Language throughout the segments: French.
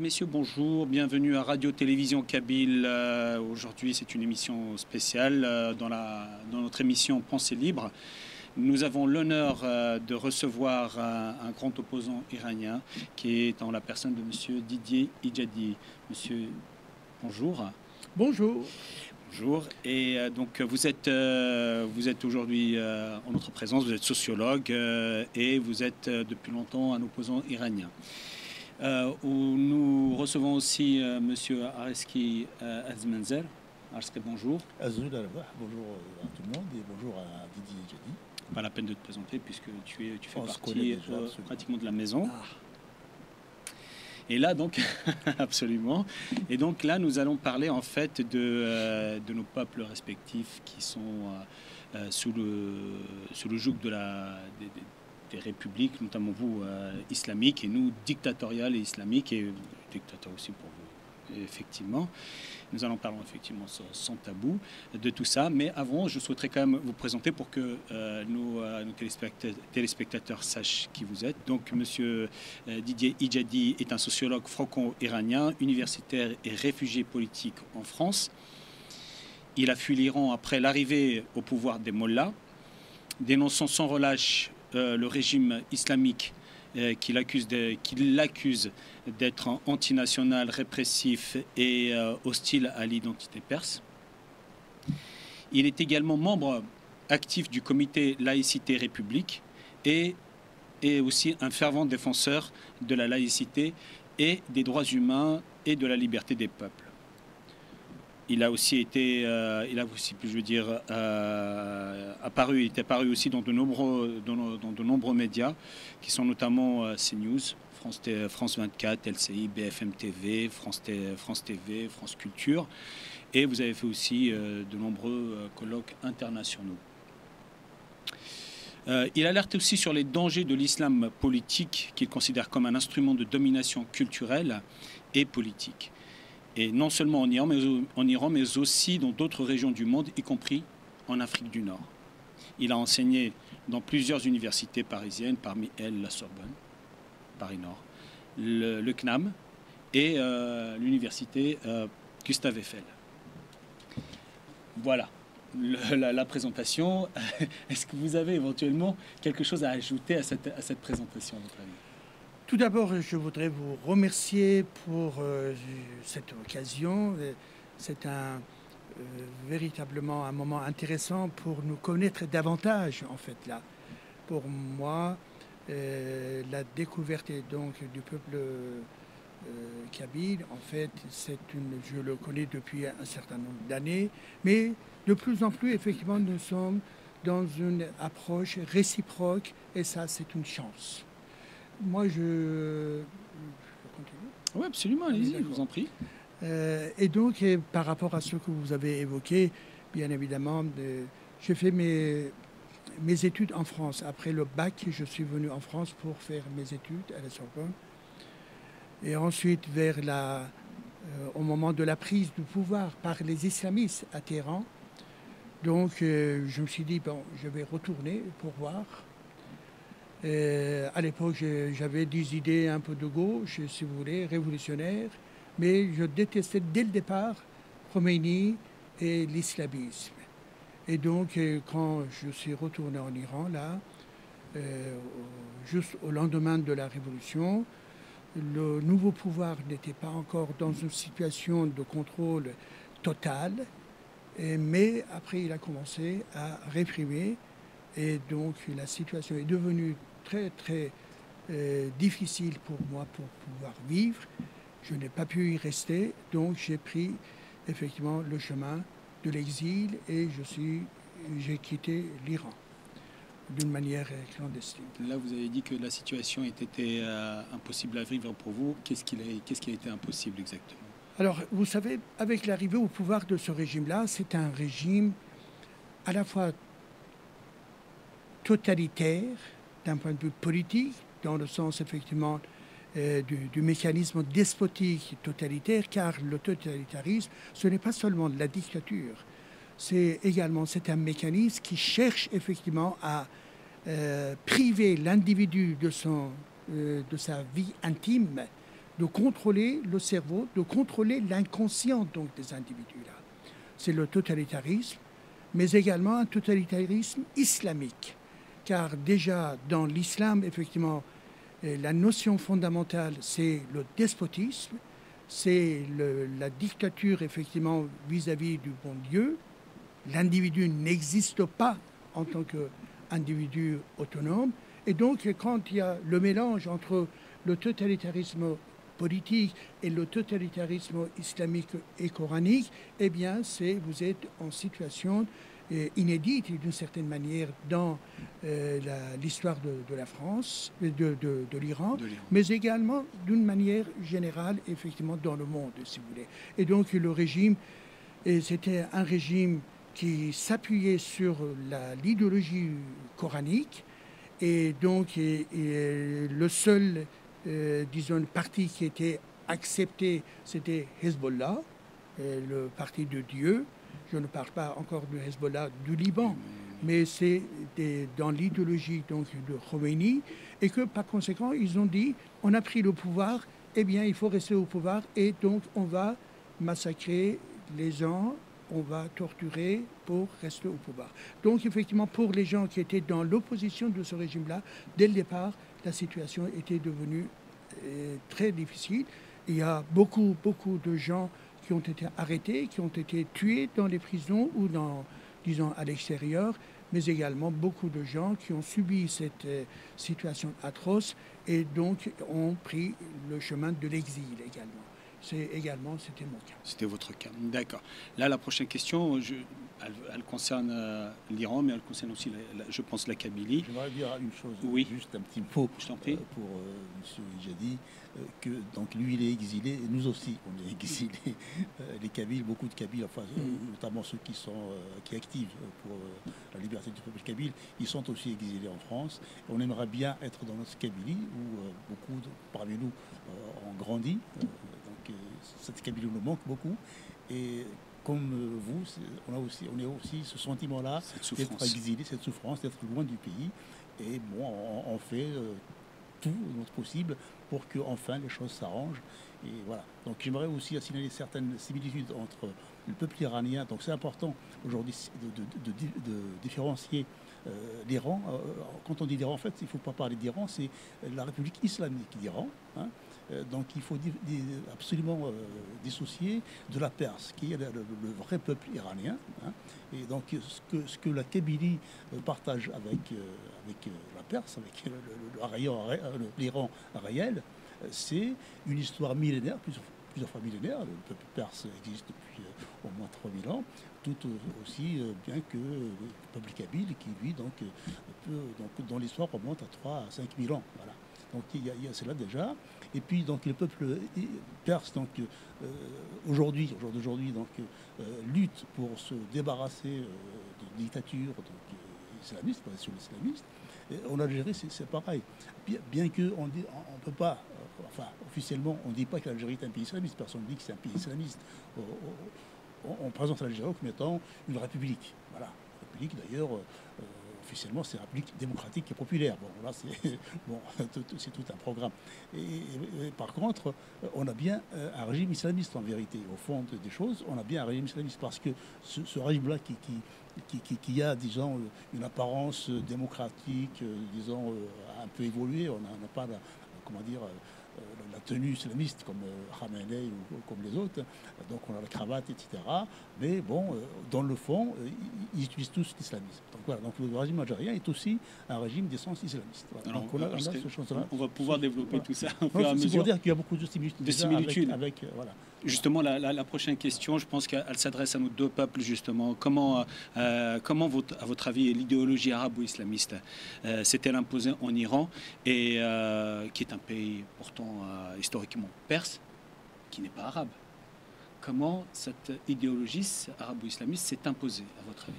messieurs, bonjour, bienvenue à Radio-Télévision Kabyle. Aujourd'hui, c'est une émission spéciale dans notre émission Pensée libre. Nous avons l'honneur de recevoir un grand opposant iranien qui est en la personne de monsieur Didier Ijadi. Monsieur, bonjour. Bonjour. Bonjour. Et donc vous êtes aujourd'hui en notre présence, vous êtes sociologue et vous êtes depuis longtemps un opposant iranien. Nous recevons aussi monsieur Areski Azmenzer. Areski, bonjour. Bonjour à tout le monde et bonjour à Didier Ijadi. Pas la peine de te présenter puisque tu fais partie pratiquement de la maison. Ah. Et là, donc, absolument. Et donc là, nous allons parler en fait de nos peuples respectifs qui sont sous le joug des républiques, notamment vous, islamiques, et nous, dictatoriales et islamiques, et dictateurs aussi pour vous, effectivement. Nous allons parler effectivement sans tabou de tout ça. Mais avant, je souhaiterais quand même vous présenter pour que nos téléspectateurs sachent qui vous êtes. Donc, monsieur Didier Ijadi est un sociologue franco-iranien, universitaire et réfugié politique en France. Il a fui l'Iran après l'arrivée au pouvoir des mollahs, dénonçant sans relâche le régime islamique qui l'accuse d'être antinational, répressif et hostile à l'identité perse. Il est également membre actif du comité Laïcité République et aussi un fervent défenseur de la laïcité et des droits humains et de la liberté des peuples. Il a aussi apparu aussi dans de nombreux médias, qui sont notamment CNews, France 24, LCI, BFM TV, France TV, France Culture. Et vous avez fait aussi de nombreux colloques internationaux. Il alerte aussi sur les dangers de l'islam politique, qu'il considère comme un instrument de domination culturelle et politique. Et non seulement en Iran, mais aussi dans d'autres régions du monde, y compris en Afrique du Nord. Il a enseigné dans plusieurs universités parisiennes, parmi elles la Sorbonne, Paris Nord, le CNAM et l'université Gustave Eiffel. Voilà la présentation. Est-ce que vous avez éventuellement quelque chose à ajouter à cette présentation, à votre avis ? Tout d'abord, je voudrais vous remercier pour cette occasion. C'est véritablement un moment intéressant pour nous connaître davantage, en fait, là. Pour moi, la découverte donc du peuple kabyle, en fait, je le connais depuis un certain nombre d'années, mais de plus en plus, effectivement, nous sommes dans une approche réciproque, et ça, c'est une chance. Moi, je continue. Oui, absolument, allez-y, je vous en prie. Et donc, par rapport à ce que vous avez évoqué, bien évidemment, j'ai fait mes études en France. Après le bac, je suis venu en France pour faire mes études à la Sorbonne. Et ensuite, au moment de la prise du pouvoir par les islamistes à Téhéran, donc je me suis dit, bon, je vais retourner pour voir. À l'époque, j'avais des idées un peu de gauche, si vous voulez, révolutionnaires, mais je détestais dès le départ Khomeini et l'islamisme. Et donc, quand je suis retourné en Iran, là, juste au lendemain de la révolution, le nouveau pouvoir n'était pas encore dans une situation de contrôle total, mais après, il a commencé à réprimer, et donc la situation est devenue très très difficile pour moi pour pouvoir vivre. Je n'ai pas pu y rester, donc j'ai pris effectivement le chemin de l'exil et j'ai quitté l'Iran d'une manière clandestine. Là, vous avez dit que la situation était impossible à vivre pour vous. Qu'est-ce qui a été impossible exactement ? Alors, vous savez, avec l'arrivée au pouvoir de ce régime-là, c'est un régime à la fois totalitaire, d'un point de vue politique, dans le sens effectivement du mécanisme despotique totalitaire, car le totalitarisme, ce n'est pas seulement de la dictature, c'est un mécanisme qui cherche effectivement à priver l'individu de sa vie intime de contrôler le cerveau, de contrôler l'inconscient donc des individus-là. C'est le totalitarisme, mais également un totalitarisme islamique. Car déjà dans l'islam, effectivement, la notion fondamentale, c'est le despotisme, c'est la dictature, effectivement, vis-à-vis du bon Dieu. L'individu n'existe pas en tant qu'individu autonome. Et donc, quand il y a le mélange entre le totalitarisme politique et le totalitarisme islamique et coranique, eh bien, vous êtes en situation inédite, d'une certaine manière, dans l'histoire de la France, de l'Iran, mais également d'une manière générale, effectivement, dans le monde, si vous voulez. Et donc, le régime, c'était un régime qui s'appuyait sur l'idéologie coranique, et donc le seul, disons, parti qui était accepté, c'était Hezbollah, le parti de Dieu. Je ne parle pas encore du Hezbollah du Liban, mais c'est dans l'idéologie donc de Khomeini, et que par conséquent, ils ont dit, on a pris le pouvoir, eh bien, il faut rester au pouvoir, et donc on va massacrer les gens, on va torturer pour rester au pouvoir. Donc, effectivement, pour les gens qui étaient dans l'opposition de ce régime-là, dès le départ, la situation était devenue très difficile. Il y a beaucoup de gens qui ont été arrêtés, qui ont été tués dans les prisons ou disons, à l'extérieur, mais également beaucoup de gens qui ont subi cette situation atroce et donc ont pris le chemin de l'exil également. C'était mon cas. C'était votre cas, d'accord. Là, la prochaine question, elle concerne l'Iran, mais elle concerne aussi, je pense, la Kabylie. J'aimerais dire une chose, oui. Juste un petit mot je t'en prie. Pour M. Ijadi, que donc lui, il est exilé, et nous aussi, on est exilés. Les Kabyles, beaucoup de Kabyles, enfin, notamment ceux qui activent pour la liberté du peuple kabyle, ils sont aussi exilés en France. On aimerait bien être dans notre Kabylie, où beaucoup parmi nous ont grandi. Cette Kabylie nous manque beaucoup, et comme vous, on a aussi ce sentiment-là d'être exilé, cette souffrance, d'être loin du pays, et bon, on fait tout notre possible pour que enfin les choses s'arrangent, et voilà. Donc j'aimerais aussi signaler certaines similitudes entre le peuple iranien. Donc c'est important aujourd'hui de différencier l'Iran. Quand on dit l'Iran, en fait, il ne faut pas parler d'Iran, c'est la République islamique d'Iran. Hein. Donc il faut absolument dissocier de la Perse, qui est le vrai peuple iranien. Hein. Et donc ce que la Kabylie partage avec la Perse, avec l'Iran réel, c'est une histoire millénaire, plusieurs fois millénaire. Le peuple perse existe depuis au moins 3000 ans, tout aussi bien que le peuple kabyle qui, lui, donc dans l'histoire, remonte à 3 à 5 000 ans. Voilà. Donc il y a cela déjà. Et puis donc le peuple perse donc aujourd'hui lutte pour se débarrasser de dictature islamiste, sur l'islamiste. En Algérie c'est pareil. Bien que on peut pas, enfin officiellement on ne dit pas que l'Algérie est un pays islamiste. Personne ne dit que c'est un pays islamiste. On présente l'Algérie comme étant une république. Voilà, une république d'ailleurs. Officiellement, c'est une république démocratique et populaire. Bon, là, c'est tout un programme. Et par contre, on a bien un régime islamiste en vérité. Au fond des choses, on a bien un régime islamiste parce que ce régime-là qui a, disons, une apparence démocratique, disons, un peu évoluée, on n'a pas, comment dire, la tenue islamiste comme Khamenei ou comme les autres, donc on a la cravate, etc. Mais bon, dans le fond, ils utilisent tous l'islamisme. Donc voilà, donc le régime algérien est aussi un régime d'essence islamiste. Voilà. Alors, donc on va pouvoir développer tout ça au fur et à mesure. C'est pour dire qu'il y a beaucoup de similitudes. Voilà. Justement, la prochaine question, je pense qu'elle s'adresse à nos deux peuples, justement. Comment à votre avis, l'idéologie arabo-islamiste s'est-elle imposée en Iran, et qui est un pays pourtant historiquement perse, qui n'est pas arabe? Comment cette idéologie arabo-islamiste s'est imposée, à votre avis?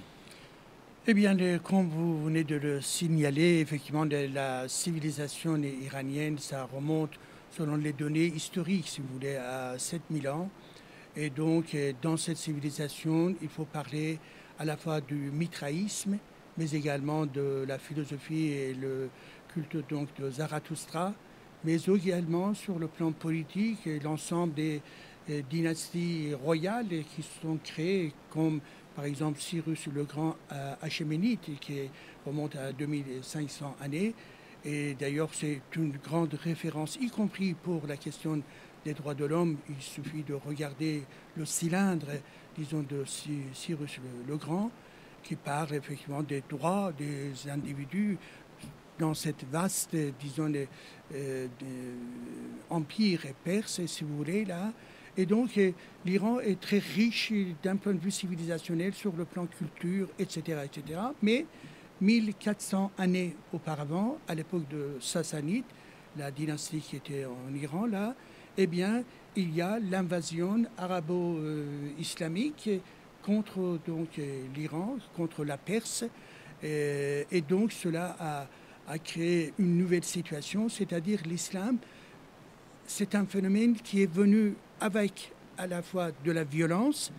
Eh bien, comme vous venez de le signaler, effectivement, la civilisation iranienne, ça remonte, selon les données historiques, si vous voulez, à 7000 ans. Et donc, dans cette civilisation, il faut parler à la fois du mitraïsme, mais également de la philosophie et le culte donc de Zarathustra, mais également sur le plan politique, l'ensemble des dynasties royales qui se sont créées, comme par exemple Cyrus le Grand Achéménide, qui remonte à 2500 années. Et d'ailleurs, c'est une grande référence, y compris pour la question des droits de l'homme. Il suffit de regarder le cylindre, disons, de Cyrus le Grand, qui parle effectivement des droits des individus dans cette vaste, disons, empire perse, si vous voulez, là. Et donc, l'Iran est très riche d'un point de vue civilisationnel sur le plan culture, etc., etc. Mais 1400 années auparavant, à l'époque de Sassanide, la dynastie qui était en Iran, là, eh bien, il y a l'invasion arabo-islamique contre donc l'Iran, contre la Perse, et donc cela a créé une nouvelle situation, c'est-à-dire l'islam, c'est un phénomène qui est venu avec à la fois de la violence.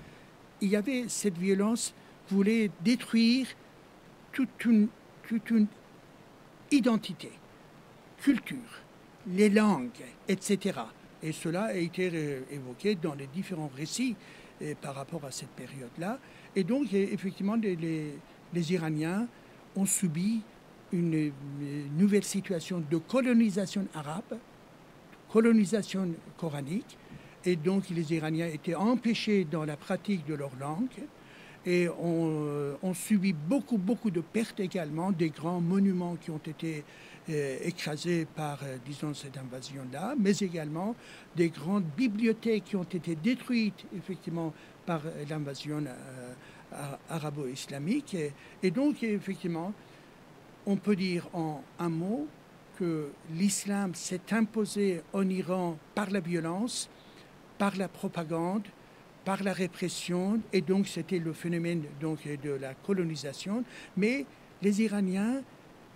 Il y avait cette violence voulait détruire toute une identité, culture, les langues, etc. Et cela a été évoqué dans les différents récits par rapport à cette période-là. Et donc, effectivement, les Iraniens ont subi une nouvelle situation de colonisation arabe, colonisation coranique. Et donc, les Iraniens étaient empêchés dans la pratique de leur langue et ont subi beaucoup de pertes également, des grands monuments qui ont été écrasés par, disons, cette invasion-là, mais également des grandes bibliothèques qui ont été détruites, effectivement, par l'invasion arabo-islamique. Et donc, effectivement, on peut dire en un mot que l'islam s'est imposé en Iran par la violence, par la propagande, par la répression, et donc c'était le phénomène donc, de la colonisation. Mais les Iraniens,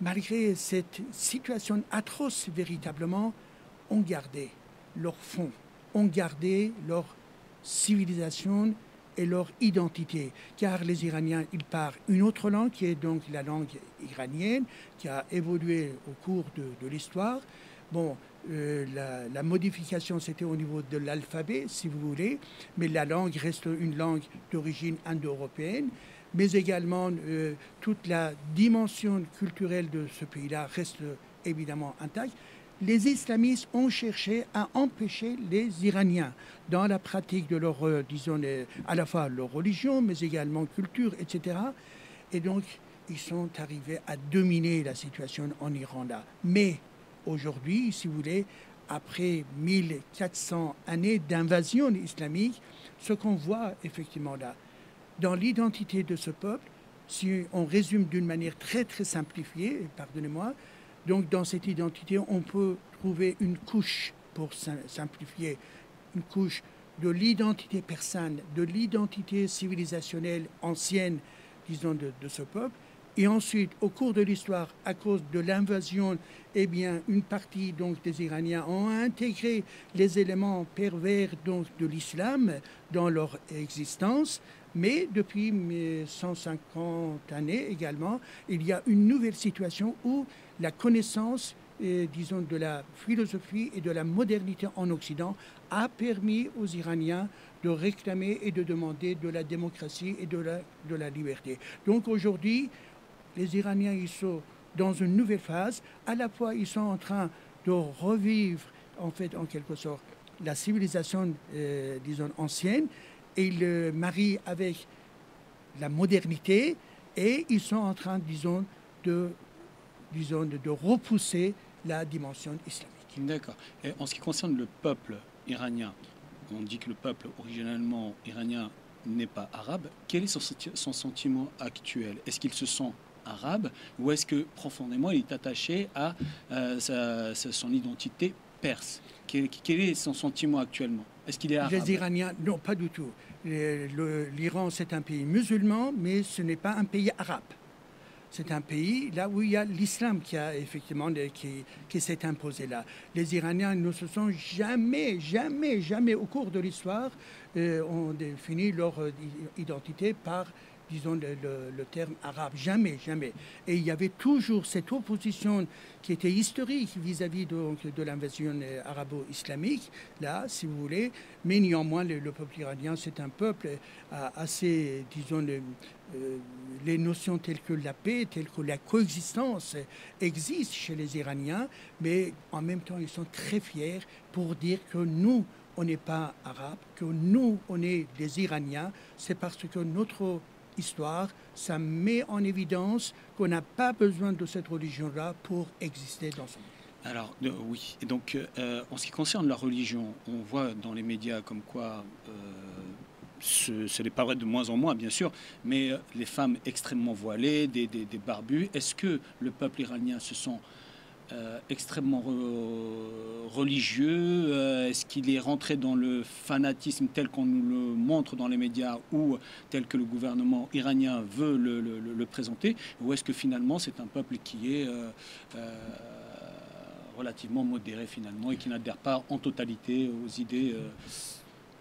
malgré cette situation atroce véritablement, ont gardé leur fond, ont gardé leur civilisation et leur identité. Car les Iraniens, ils parlent une autre langue qui est donc la langue iranienne, qui a évolué au cours de l'histoire. Bon, la modification, c'était au niveau de l'alphabet, si vous voulez, mais la langue reste une langue d'origine indo-européenne, mais également toute la dimension culturelle de ce pays-là reste évidemment intacte. Les islamistes ont cherché à empêcher les Iraniens dans la pratique de leur, disons, à la fois leur religion, mais également culture, etc. Et donc, ils sont arrivés à dominer la situation en Iran là. Mais aujourd'hui, si vous voulez, après 1400 années d'invasion islamique, ce qu'on voit effectivement là, dans l'identité de ce peuple, si on résume d'une manière très simplifiée, pardonnez-moi, donc dans cette identité, on peut trouver une couche, pour simplifier, une couche de l'identité persane, de l'identité civilisationnelle ancienne, disons, de ce peuple. Et ensuite, au cours de l'histoire, à cause de l'invasion, eh bien, une partie donc, des Iraniens ont intégré les éléments pervers donc, de l'islam dans leur existence. Mais depuis 150 années également, il y a une nouvelle situation où la connaissance, disons, de la philosophie et de la modernité en Occident a permis aux Iraniens de réclamer et de demander de la démocratie et de la liberté. Donc aujourd'hui, les Iraniens, ils sont dans une nouvelle phase. À la fois, ils sont en train de revivre, en fait, en quelque sorte, la civilisation, disons, ancienne, et ils le marient avec la modernité, et ils sont en train, disons, de repousser la dimension islamique. D'accord. Et en ce qui concerne le peuple iranien, on dit que le peuple originellement iranien n'est pas arabe. Quel est son sentiment actuel? Est-ce qu'il se sent arabe ou est-ce que profondément il est attaché à son identité perse? Quel est son sentiment actuellement? Est-ce qu'il est arabe? Les Iraniens, non, pas du tout. L'Iran, c'est un pays musulman, mais ce n'est pas un pays arabe. C'est un pays là où il y a l'islam qui a effectivement qui s'est imposé là. Les Iraniens ne se sont jamais au cours de l'histoire ont défini leur identité par disons, le terme arabe. Jamais, jamais. Et il y avait toujours cette opposition qui était historique vis-à-vis de l'invasion arabo-islamique, là, si vous voulez. Mais néanmoins, le peuple iranien, c'est un peuple assez, disons, les notions telles que la paix, telles que la coexistence existent chez les Iraniens, mais en même temps, ils sont très fiers pour dire que nous, on n'est pas arabes, que nous, on est des Iraniens. C'est parce que notre histoire, ça met en évidence qu'on n'a pas besoin de cette religion-là pour exister dans ce monde. Alors, oui. Et donc, en ce qui concerne la religion, on voit dans les médias comme quoi, ce n'est pas vrai de moins en moins, bien sûr, mais les femmes extrêmement voilées, des barbus. Est-ce que le peuple iranien se sent extrêmement religieux? Est-ce qu'il est rentré dans le fanatisme tel qu'on nous le montre dans les médias ou tel que le gouvernement iranien veut le présenter? Ou est-ce que finalement c'est un peuple qui est relativement modéré finalement et qui n'adhère pas en totalité aux idées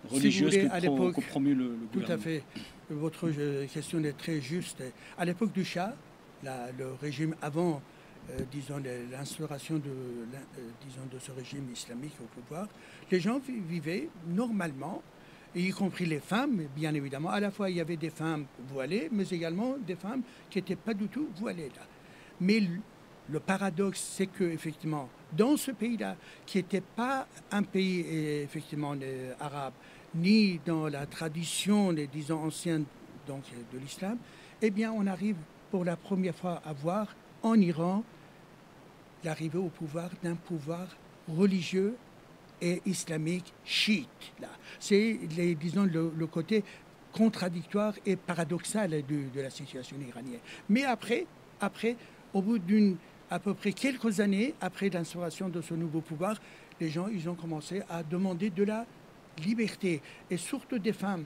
religieuses que promue le gouvernement? Tout à fait. Votre question est très juste. À l'époque du Shah, le régime avant disons, l'instauration de ce régime islamique au pouvoir, les gens vivaient normalement, y compris les femmes, bien évidemment. À la fois, il y avait des femmes voilées, mais également des femmes qui n'étaient pas du tout voilées là. Mais le paradoxe, c'est que effectivement, dans ce pays-là, qui n'était pas un pays effectivement arabe, ni dans la tradition, disons, ancienne donc, de l'islam, eh bien, on arrive pour la première fois à voir en Iran l'arrivée au pouvoir d'un pouvoir religieux et islamique chiite. C'est, disons, le côté contradictoire et paradoxal de la situation iranienne. Mais après, au bout à peu près quelques années, après l'instauration de ce nouveau pouvoir, les gens, ils ont commencé à demander de la liberté, et surtout des femmes.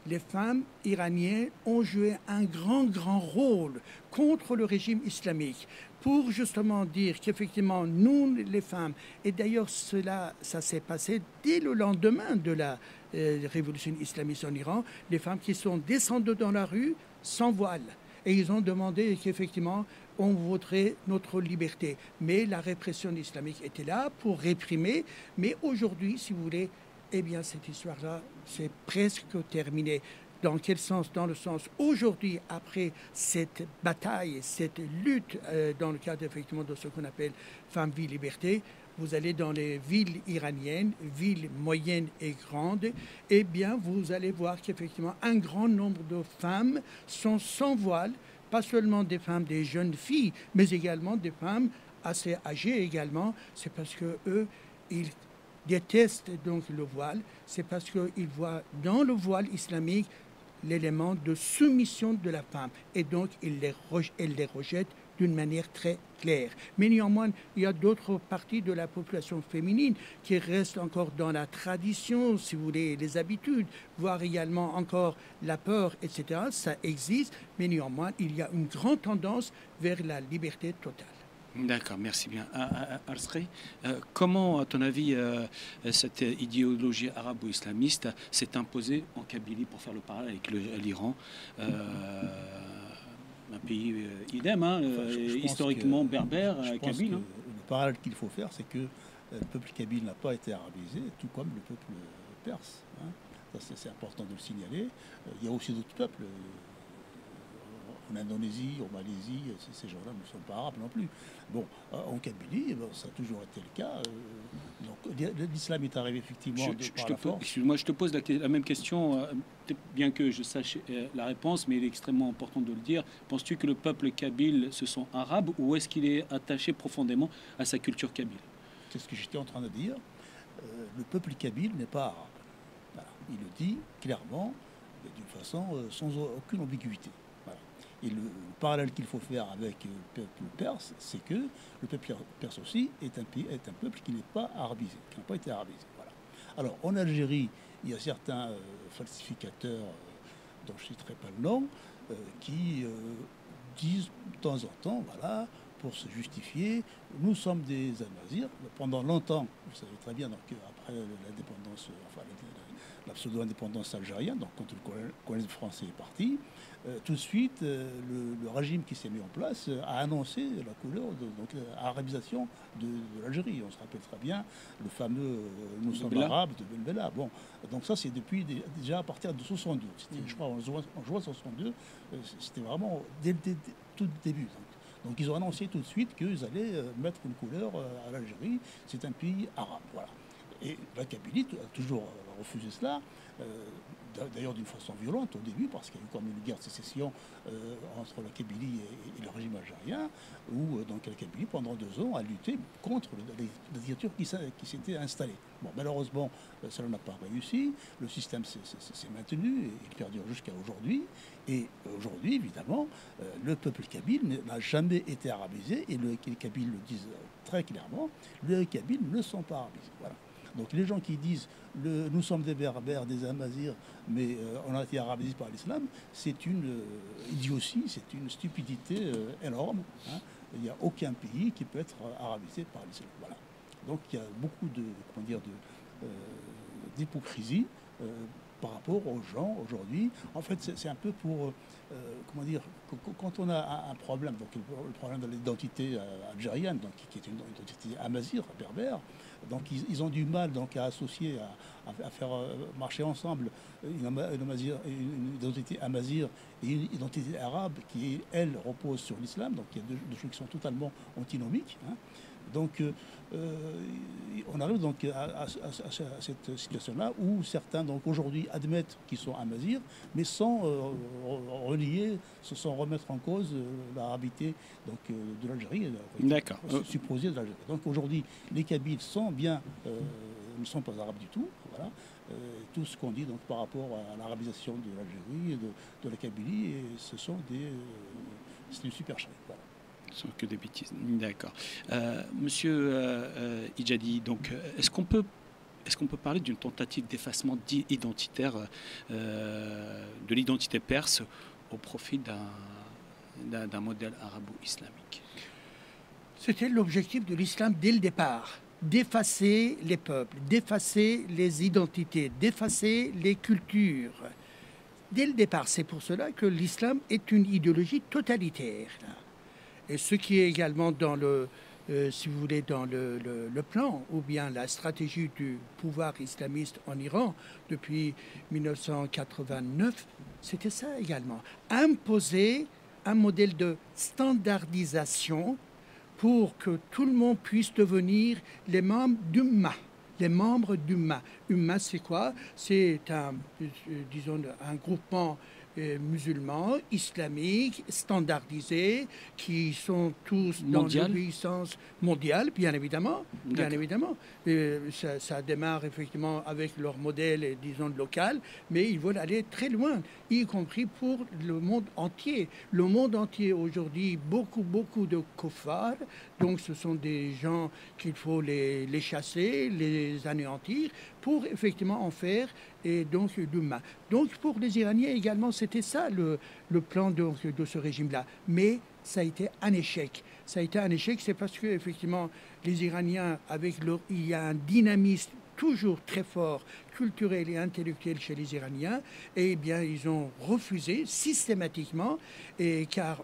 Les femmes iraniennes ont joué un grand rôle contre le régime islamique pour justement dire qu'effectivement, nous, les femmes, et d'ailleurs ça s'est passé dès le lendemain de la révolution islamiste en Iran, les femmes qui sont descendues dans la rue sans voile. Et ils ont demandé qu'effectivement, on voudrait notre liberté. Mais la répression islamique était là pour réprimer. Mais aujourd'hui, si vous voulez, eh bien, cette histoire-là, c'est presque terminé. Dans quel sens? Dans le sens, aujourd'hui, après cette bataille, cette lutte, dans le cadre effectivement de ce qu'on appelle Femmes, Vie, Liberté, vous allez dans les villes iraniennes, villes moyennes et grandes, eh bien, vous allez voir qu'effectivement, un grand nombre de femmes sont sans voile, pas seulement des femmes, des jeunes filles, mais également des femmes assez âgées également. C'est parce que eux, ils détestent donc le voile, c'est parce qu'ils voient dans le voile islamique l'élément de soumission de la femme. Et donc, ils les rejettent d'une manière très claire. Mais néanmoins, il y a d'autres parties de la population féminine qui restent encore dans la tradition, si vous voulez, les habitudes, voire également encore la peur, etc. Ça existe, mais néanmoins, il y a une grande tendance vers la liberté totale. D'accord, merci bien. Arsri, comment, à ton avis, cette idéologie arabo-islamiste s'est imposée en Kabylie, pour faire le parallèle avec l'Iran, un pays idem, historiquement berbère, kabyle. Le parallèle qu'il faut faire, c'est que le peuple kabyle n'a pas été arabisé, tout comme le peuple perse. Ça, c'est important de le signaler. Il y a aussi d'autres peuples. En Indonésie, en Malaisie, ces gens-là ne sont pas arabes non plus. Bon, en Kabylie, ça a toujours été le cas. Donc l'islam est arrivé effectivement par la force. Excuse-moi, je te pose la même question, bien que je sache la réponse, mais il est extrêmement important de le dire. Penses-tu que le peuple kabyle se sent arabe ou est-ce qu'il est attaché profondément à sa culture kabyle? C'est ce que j'étais en train de dire. Le peuple kabyle n'est pas arabe. Voilà. Il le dit clairement, d'une façon sans aucune ambiguïté. Et le parallèle qu'il faut faire avec le peuple perse, c'est que le peuple perse aussi est un peuple qui n'est pas arabisé, qui n'a pas été arabisé. Voilà. Alors, en Algérie, il y a certains falsificateurs, dont je ne citerai pas le nom, qui disent de temps en temps, voilà, pour se justifier. Nous sommes des Amazirs. Pendant longtemps, vous savez très bien, donc, après l'indépendance, enfin la pseudo-indépendance algérienne, donc quand le colonialisme français est parti, tout de suite, le régime qui s'est mis en place a annoncé la couleur, donc l'arabisation de l'Algérie. On se rappelle très bien le fameux nous sommes arabes de Ben Bella. Bon, donc ça, c'est depuis déjà à partir de 62. C'était, je crois, en juin 62, c'était vraiment dès tout début. Donc ils ont annoncé tout de suite qu'ils allaient mettre une couleur à l'Algérie. C'est un pays arabe, voilà. Et la Kabylie a toujours refusé cela, d'ailleurs d'une façon violente au début, parce qu'il y a eu comme une guerre de sécession entre la Kabylie et le régime algérien, où donc la Kabylie, pendant 2 ans, a lutté contre la dictature qui s'était installée. Bon, malheureusement, cela n'a pas réussi, le système s'est maintenu, et il perdure jusqu'à aujourd'hui, et aujourd'hui, évidemment, le peuple kabyle n'a jamais été arabisé, et les Kabyles le disent très clairement, les Kabyles ne sont pas arabisés. Voilà. Donc les gens qui disent nous sommes des Berbères, des Amazirs, mais on a été arabisés par l'islam, c'est une idiotie, c'est une stupidité énorme. Hein. Il n'y a aucun pays qui peut être arabisé par l'islam. Voilà. Donc il y a beaucoup d'hypocrisie par rapport aux gens aujourd'hui. En fait, c'est un peu pour, quand on a un problème, donc le problème de l'identité algérienne, donc, qui est une identité amazigh, berbère, donc ils ont du mal donc, à associer, à faire marcher ensemble une identité amazigh et une identité arabe qui, elle, repose sur l'islam. Donc il y a deux choses qui sont totalement antinomiques. Hein. Donc, on arrive donc à cette situation-là où certains, donc aujourd'hui, admettent qu'ils sont amazirs, mais sans relier, sans remettre en cause l'arabité donc de l'Algérie, supposée de l'Algérie. Donc aujourd'hui, les Kabyles sont bien, ne sont pas arabes du tout. Voilà. Tout ce qu'on dit donc par rapport à l'arabisation de l'Algérie, de la Kabylie, et c'est une supercherie. Voilà. Ce sont que des bêtises. D'accord. Monsieur Idjadi, donc, est-ce qu'on peut parler d'une tentative d'effacement identitaire de l'identité perse au profit d'un modèle arabo-islamique? C'était l'objectif de l'islam dès le départ, d'effacer les peuples, d'effacer les identités, d'effacer les cultures. Dès le départ, c'est pour cela que l'islam est une idéologie totalitaire. Et ce qui est également dans si vous voulez, dans le plan ou bien la stratégie du pouvoir islamiste en Iran depuis 1989, c'était ça également. Imposer un modèle de standardisation pour que tout le monde puisse devenir les membres d'Umma. Les membres d'Umma. Umma, c'est quoi? C'est un groupement musulmans, islamiques, standardisés, qui sont tous dans l'obéissance mondiale, bien évidemment. Bien évidemment. Ça démarre effectivement avec leur modèle, disons, local, mais ils veulent aller très loin, y compris pour le monde entier. Le monde entier aujourd'hui, beaucoup de kuffars, donc ce sont des gens qu'il faut les chasser, les anéantir, pour effectivement en faire et donc l'Umma. Donc pour les Iraniens également, c'était ça le plan de ce régime-là. Mais ça a été un échec. Ça a été un échec, c'est parce que effectivement les Iraniens, il y a un dynamisme toujours très fort, culturel et intellectuel chez les Iraniens, et bien ils ont refusé systématiquement, car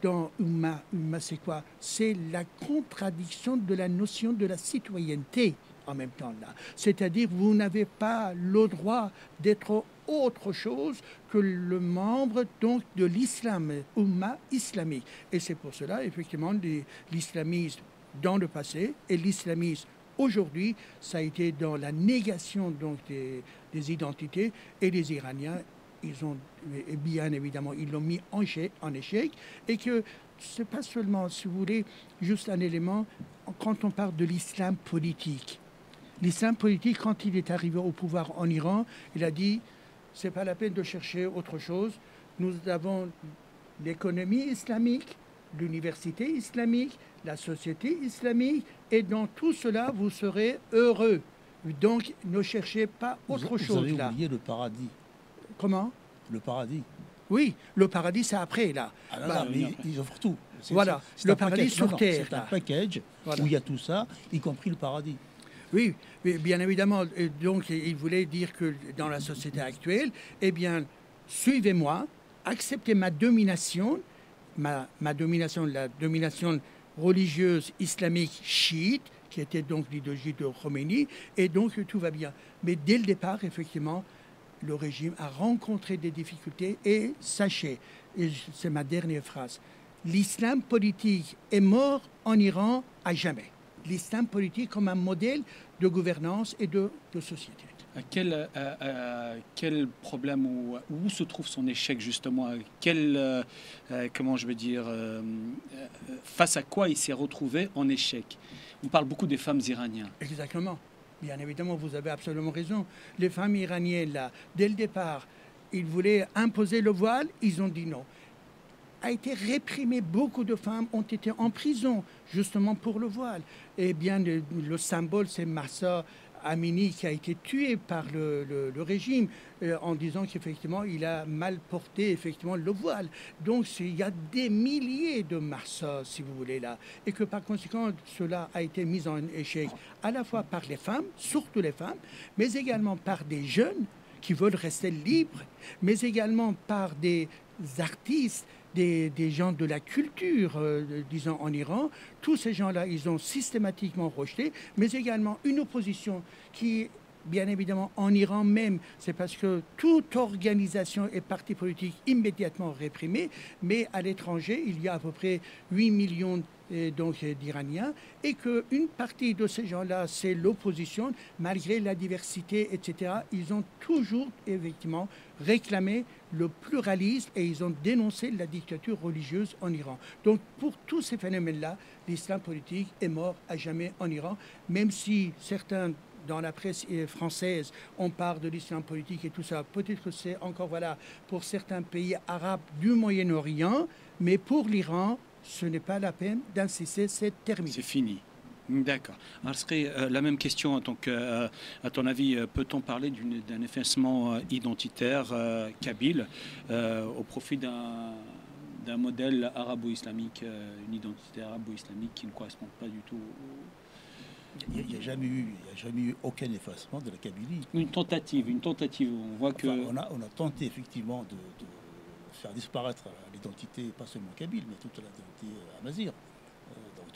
dans Umma, c'est quoi? C'est la contradiction de la notion de la citoyenneté. En même temps là. C'est-à-dire vous n'avez pas le droit d'être autre chose que le membre donc de l'islam, Umma islamique. Et c'est pour cela, effectivement, l'islamisme dans le passé et l'islamisme aujourd'hui, ça a été dans la négation donc des identités, et les Iraniens, ils ont, bien évidemment, ils l'ont mis en échec, et que c'est pas seulement, si vous voulez, juste un élément, quand on parle de l'islam politique. L'islam politique, quand il est arrivé au pouvoir en Iran, il a dit c'est pas la peine de chercher autre chose. Nous avons l'économie islamique, l'université islamique, la société islamique, et dans tout cela, vous serez heureux. Donc, ne cherchez pas autre chose là. Vous avez oublié le paradis. Comment? Le paradis. Oui, le paradis, c'est après, là. Mais ils offrent tout. Voilà, le paradis sur terre. C'est un package où il y a tout ça, y compris le paradis. Oui, bien évidemment. Donc, il voulait dire que dans la société actuelle, eh bien, suivez-moi, acceptez ma domination, la domination religieuse islamique chiite, qui était donc l'idéologie de Khomeini, et donc tout va bien. Mais dès le départ, effectivement, le régime a rencontré des difficultés et sachez, et c'est ma dernière phrase, l'islam politique est mort en Iran à jamais. L'islam politique comme un modèle de gouvernance et de société. Quel problème, où se trouve son échec justement? Comment je veux dire, face à quoi il s'est retrouvé en échec? On parle beaucoup des femmes iraniennes. Exactement. Bien évidemment, vous avez absolument raison. Les femmes iraniennes, là, dès le départ, ils voulaient imposer le voile, ils ont dit non. A été réprimé, beaucoup de femmes ont été en prison justement pour le voile. Eh bien, le symbole, c'est Mahsa Amini qui a été tué par le régime en disant qu'effectivement, il a mal porté effectivement le voile. Donc, il y a des milliers de Mahsa, si vous voulez, là. Et que par conséquent, cela a été mis en échec à la fois par les femmes, surtout les femmes, mais également par des jeunes qui veulent rester libres, mais également par des artistes, des gens de la culture, disons, en Iran. Tous ces gens-là, ils ont systématiquement rejeté, mais également une opposition qui, bien évidemment, en Iran même, c'est parce que toute organisation et parti politique immédiatement réprimé, mais à l'étranger, il y a à peu près 8 millions d'Iraniens, et qu'une partie de ces gens-là, c'est l'opposition, malgré la diversité, etc. Ils ont toujours, effectivement, réclamé le pluralisme et ils ont dénoncé la dictature religieuse en Iran. Donc, pour tous ces phénomènes-là, l'islam politique est mort à jamais en Iran, même si certains dans la presse française, on parle de l'islam politique et tout ça. Peut-être que c'est encore, voilà, pour certains pays arabes du Moyen-Orient, mais pour l'Iran, ce n'est pas la peine d'insister, c'est terminé. C'est fini. D'accord. Alors, ce serait la même question. Donc, à ton avis, peut-on parler d'un effacement identitaire kabyle au profit d'un modèle arabo-islamique, une identité arabo-islamique qui ne correspond pas du tout Il n'y a jamais eu aucun effacement de la Kabylie. Une tentative. On voit que... on a tenté effectivement de faire disparaître l'identité, pas seulement kabyle, mais toute l'identité amazigh,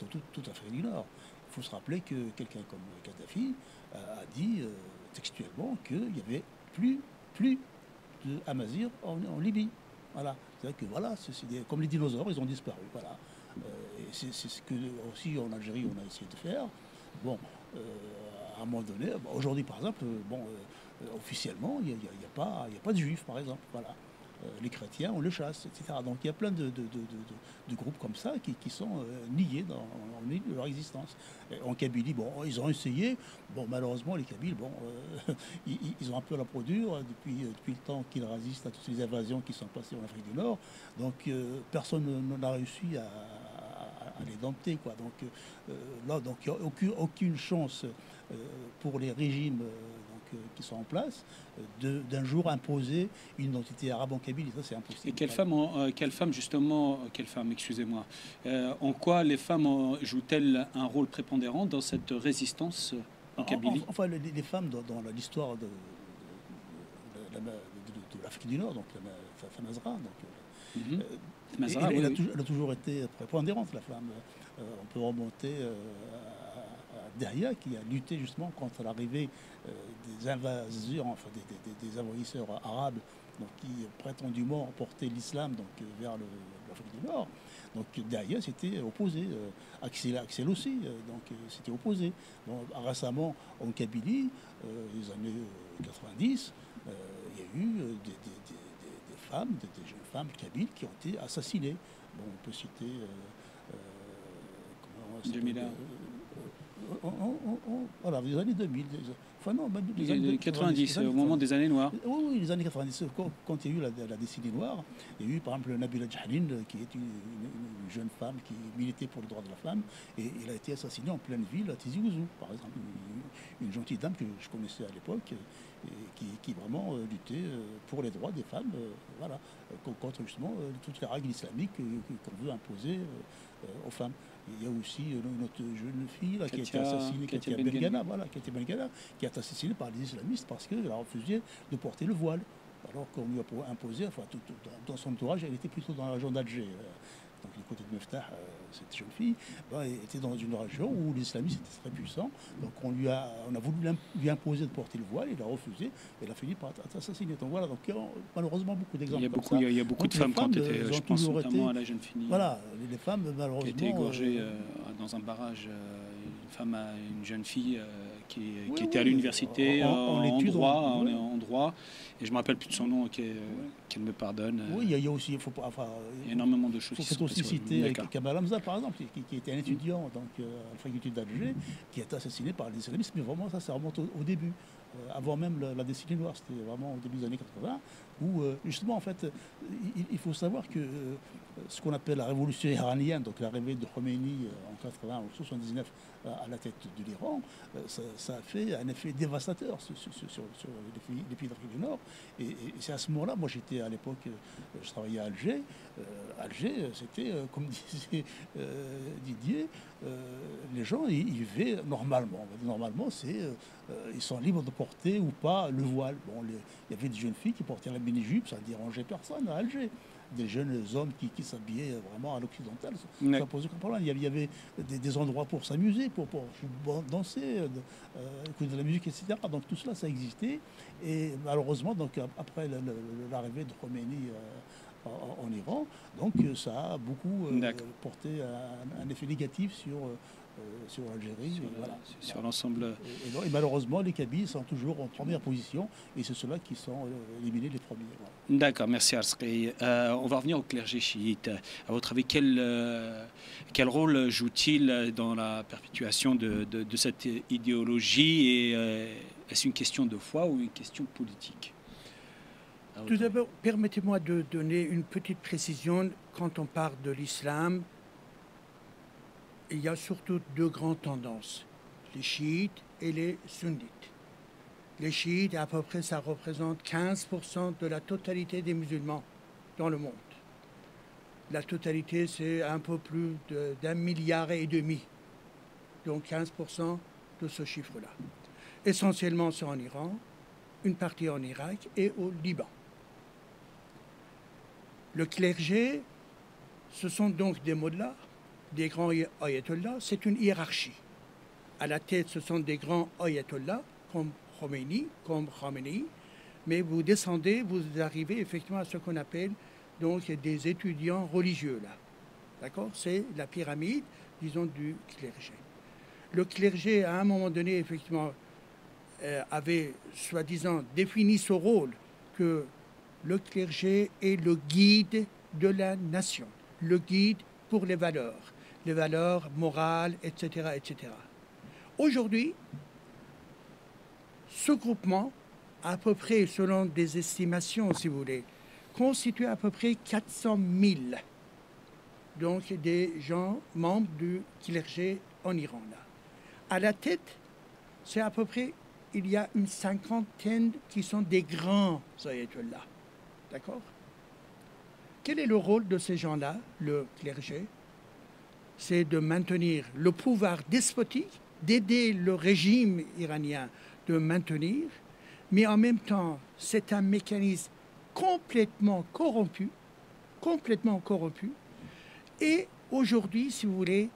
dans toute l'Afrique du Nord. Il faut se rappeler que quelqu'un comme Kadhafi a dit textuellement qu'il n'y avait plus de Amazigh en Libye. Voilà. C'est-à-dire que voilà, comme les dinosaures, ils ont disparu. Voilà. Et c'est ce que aussi en Algérie on a essayé de faire. Bon, à un moment donné, aujourd'hui par exemple, officiellement, il n'y a pas de juifs par exemple. Voilà. Les chrétiens, on les chasse, etc. Donc il y a plein de groupes comme ça qui sont niés dans leur existence. En Kabylie, bon, ils ont essayé. Bon, malheureusement, les Kabyles, ils ont un peu la peau dure depuis le temps qu'ils résistent à toutes ces invasions qui sont passées en Afrique du Nord. Donc personne n'a réussi à les dompter, quoi. Donc là, il n'y a aucune chance pour les régimes qui sont en place, d'un jour imposer une identité arabe en Kabylie. Ça, c'est impossible. Et excusez-moi, en quoi les femmes jouent-elles un rôle prépondérant dans cette résistance en Kabylie? Enfin, les femmes, dans l'histoire de l'Afrique du Nord, donc la femme Azra, elle a toujours été prépondérante, la femme. On peut remonter à Dahia, qui a lutté justement contre l'arrivée des invaseurs, enfin des envahisseurs arabes, donc qui prétendument emportaient l'islam vers l'Afrique du Nord. Donc Dahia s'était opposé, Axel aussi, s'était opposé. Bon, récemment en Kabylie, les années 90, il y a eu des femmes, des jeunes femmes kabyles qui ont été assassinées. Bon, on peut citer 2001. Voilà, les années 2000. Enfin, non, les années 90, au moment des années noires. Oui, les années 90, quand il y a eu la décennie noire, il y a eu par exemple Nabila Jahlin, qui est une jeune femme qui militait pour le droit de la femme, et elle a été assassinée en pleine ville à Tizi Ouzou, par exemple. Une gentille dame que je connaissais à l'époque, qui vraiment luttait pour les droits des femmes, voilà, contre justement toutes les règles islamiques qu'on veut imposer aux femmes. Il y a aussi notre jeune fille là, qui a été assassinée, Katia Bengana, voilà, Katia Bengana, qui a été assassinée par les islamistes parce qu'elle a refusé de porter le voile. Alors qu'on lui a imposé, enfin, dans son entourage, elle était plutôt dans la région d'Alger. Donc, du côté de Meftah, cette jeune fille était dans une région où les islamistes étaient très puissants. Donc, on a voulu lui imposer de porter le voile, il a refusé, et elle a fini par être assassinée. Donc, voilà, donc, malheureusement, beaucoup d'exemples comme ça. Il y a beaucoup de femmes qui ont été, je pense notamment à la jeune fille. Voilà, les femmes, malheureusement. Qui a été égorgée dans un barrage, une jeune fille qui était à l'université en droit, et je ne me rappelle plus de son nom, qu'elle me pardonne. Oui, il y a aussi, il y a énormément de choses. Il faut aussi citer Kamal Hamza, par exemple, qui était un étudiant donc, à la faculté d'Alger, qui a été assassiné par les islamistes, mais vraiment ça remonte au début. Avant même la décennie noire, c'était vraiment au début des années 80, où justement, en fait, il faut savoir que ce qu'on appelle la révolution iranienne, donc l'arrivée de Khomeini en 80 ou 79 à la tête de l'Iran, ça a fait un effet dévastateur sur les pays d'Afrique du Nord. Et c'est à ce moment-là, moi j'étais à l'époque, je travaillais à Alger. Alger, c'était, comme disait Didier, les gens, ils vivaient normalement. Normalement, ils sont libres de porter ou pas le voile. Bon, il y avait des jeunes filles qui portaient la mini-jupe, ça ne dérangeait personne à Alger. Des jeunes hommes qui s'habillaient vraiment à l'occidental, ça posait aucun problème. Il y avait des endroits pour s'amuser, pour danser, écouter de la musique, etc. Donc tout cela, ça existait. Et malheureusement, donc, après l'arrivée de Khomeini en Iran, donc ça a beaucoup porté un effet négatif sur l'Algérie. Sur l'ensemble. Et malheureusement, les Kabyles sont toujours en première position et c'est ceux-là qui sont éliminés les premiers. Voilà. D'accord, merci Arsqi. On va revenir au clergé chiite. À votre avis, quel rôle joue-t-il dans la perpétuation de cette idéologie et est-ce une question de foi ou une question politique? Tout d'abord, permettez-moi de donner une petite précision. Quand on parle de l'islam, il y a surtout deux grandes tendances, les chiites et les sunnites. Les chiites, à peu près, ça représente 15% de la totalité des musulmans dans le monde. La totalité, c'est un peu plus d'1,5 milliard. Donc 15% de ce chiffre-là. Essentiellement, c'est en Iran, une partie en Irak et au Liban. Le clergé, ce sont donc des mollahs, des grands ayatollahs, c'est une hiérarchie. À la tête, ce sont des grands ayatollahs, comme Khomeini, mais vous descendez, vous arrivez effectivement à ce qu'on appelle donc des étudiants religieux, là. D'accord? C'est la pyramide, disons, du clergé. Le clergé, à un moment donné, effectivement, avait, soi-disant, défini ce rôle que le clergé est le guide de la nation, le guide pour les valeurs morales, etc., etc. Aujourd'hui, ce groupement, à peu près, selon des estimations, si vous voulez, constitue à peu près 400 000, donc des gens membres du clergé en Iran. Là. À la tête, c'est à peu près, il y a une cinquantaine qui sont des grands ayatollahs. D'accord? Quel est le rôle de ces gens-là, le clergé? C'est de maintenir le pouvoir despotique, d'aider le régime iranien de maintenir, mais en même temps, c'est un mécanisme complètement corrompu. Et aujourd'hui, si vous voulez,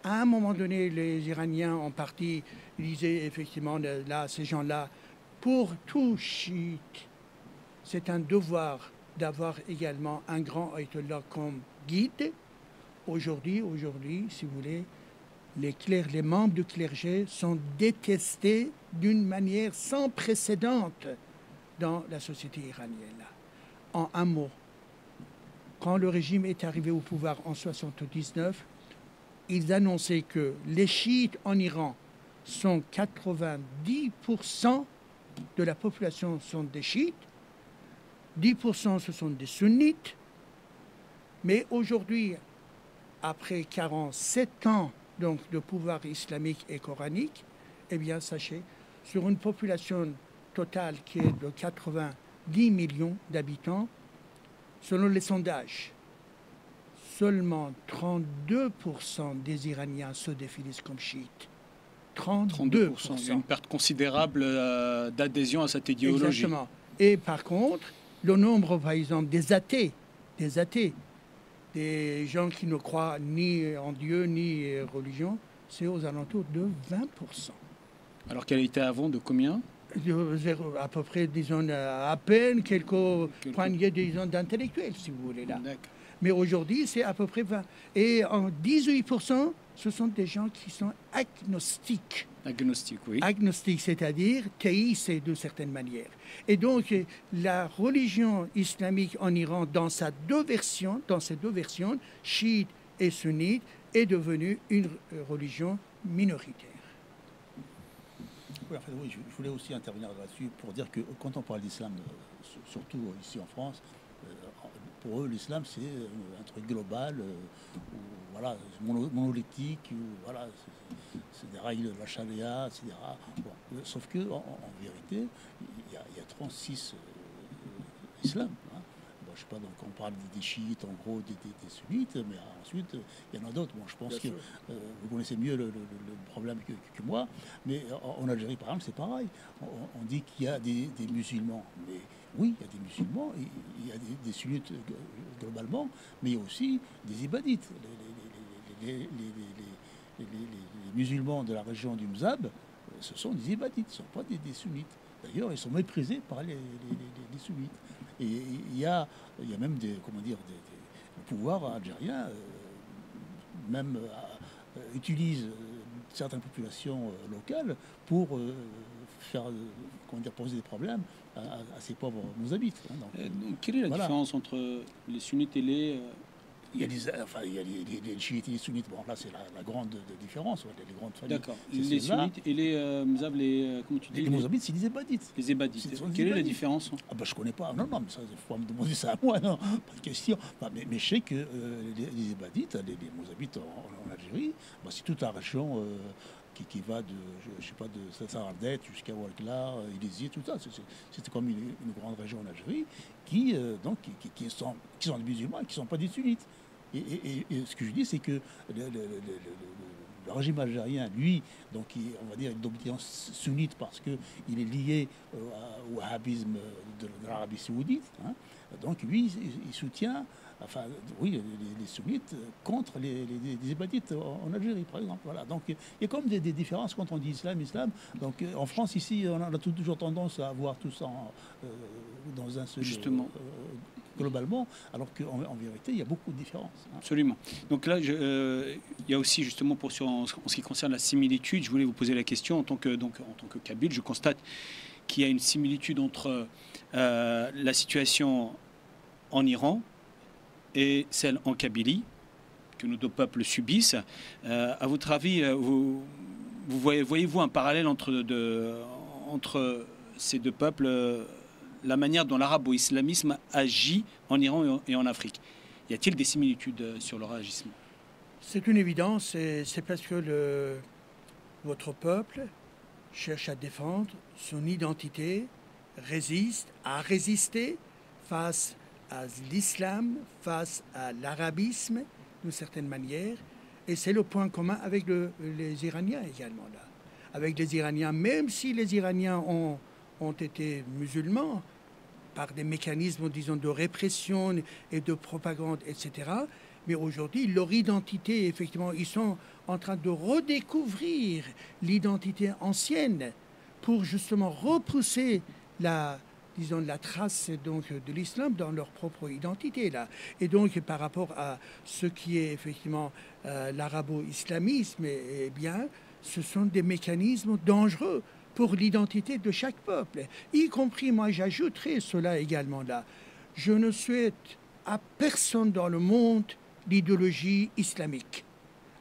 à un moment donné, les Iraniens en partie disaient effectivement, là, ces gens-là, pour tout chiite, c'est un devoir d'avoir également un grand ayatollah comme guide. Aujourd'hui, si vous voulez, les membres du clergé sont détestés d'une manière sans précédent dans la société iranienne. En un mot, quand le régime est arrivé au pouvoir en 1979, ils annonçaient que les chiites en Iran sont 90% de la population sont des chiites, 10% ce sont des sunnites, mais aujourd'hui, après 47 ans donc, de pouvoir islamique et coranique, eh bien, sachez, sur une population totale qui est de 90 millions d'habitants, selon les sondages, seulement 32% des Iraniens se définissent comme chiites. 32%. Une perte considérable d'adhésion à cette idéologie. Exactement. Et par contre, le nombre, par exemple, des athées, des gens qui ne croient ni en Dieu ni en religion, c'est aux alentours de 20%. Alors qu'elle était avant de combien? À peu près, disons, à peine quelques poignées, disons, d'intellectuels, si vous voulez, là. Mais aujourd'hui, c'est à peu près 20. Et en 18%, ce sont des gens qui sont agnostiques. Agnostiques, oui. Agnostiques, c'est-à-dire théistes de certaines manières. Et donc, la religion islamique en Iran, dans ces deux versions, chiite et sunnite, est devenue une religion minoritaire. Oui, en fait, oui, je voulais aussi intervenir là-dessus pour dire que quand on parle d'islam, surtout ici en France, pour eux, l'islam, c'est un truc global, voilà, monolithique, voilà, c'est des règles de la charia, etc. Bon, sauf que, en vérité, il y a 36 islams. Hein. Bon, je sais pas, donc on parle des chiites, en gros, des sunnites, mais ensuite, il y en a d'autres. Bon, je pense que vous connaissez mieux le problème que moi, mais en Algérie, par exemple, c'est pareil. On dit qu'il y a des musulmans, mais oui, il y a des musulmans, il y a des sunnites globalement, mais il y a aussi des ibadites. Les musulmans de la région du Mzab, ce sont des ibadites, ce ne sont pas des sunnites. D'ailleurs, ils sont méprisés par les sunnites. Et il y a même le pouvoir algérien même utilise certaines populations locales pour poser des problèmes à ces pauvres mouzabites. Hein, donc, quelle est la différence entre les sunnites et les... Il y a les chiites et les sunnites. Bon, là, c'est la grande différence. Les grandes familles. D'accord. Les sunnites et les mzab, comment tu dis? Les mouzabites, c'est des ébadites. Les ébadites. Quelle est la différence? Ah ben, je ne connais pas. Non, mais ça, il faut me demander ça à moi. Non, pas de question. Mais je sais que les ébadites, les mouzabites en Algérie, c'est toute la région qui va de, je sais pas, de Saradette jusqu'à Ouargla, Ilésié, tout ça. C'était comme une grande région en Algérie qui sont des musulmans et qui ne sont pas des sunnites. Et ce que je dis, c'est que le régime algérien, lui, donc on va dire une obédience sunnite parce qu'il est lié au wahhabisme de l'Arabie saoudite. Hein. Donc lui, il soutient, les sunnites contre les ibadites en Algérie, par exemple. Voilà. Donc il y a comme des différences quand on dit islam. Donc en France, ici, on a toujours tendance à avoir tout ça dans un seul... Justement. Globalement, alors qu'en vérité, il y a beaucoup de différences. Hein. Absolument. Donc là, il y a aussi, justement, en ce qui concerne la similitude, je voulais vous poser la question, en tant que Kabyle, je constate qu'il y a une similitude entre la situation en Iran et celle en Kabylie, que nos deux peuples subissent. À votre avis, voyez-vous un parallèle entre ces deux peuples, la manière dont l'arabo-islamisme agit en Iran et en Afrique? Y a-t-il des similitudes sur leur agissement? C'est une évidence, c'est parce que votre peuple cherche à défendre son identité, a résisté face à l'islam, face à l'arabisme, d'une certaine manière, et c'est le point commun avec les Iraniens également, là. Avec les Iraniens, même si les Iraniens ont été musulmans, par des mécanismes, disons, de répression et de propagande, etc. Mais aujourd'hui, leur identité, effectivement, ils sont en train de redécouvrir l'identité ancienne pour justement repousser la trace donc, de l'islam dans leur propre identité. Là. Et donc, par rapport à ce qui est effectivement l'arabo-islamisme, eh bien, ce sont des mécanismes dangereux pour l'identité de chaque peuple, y compris, moi j'ajouterai cela également là, je ne souhaite à personne dans le monde l'idéologie islamique,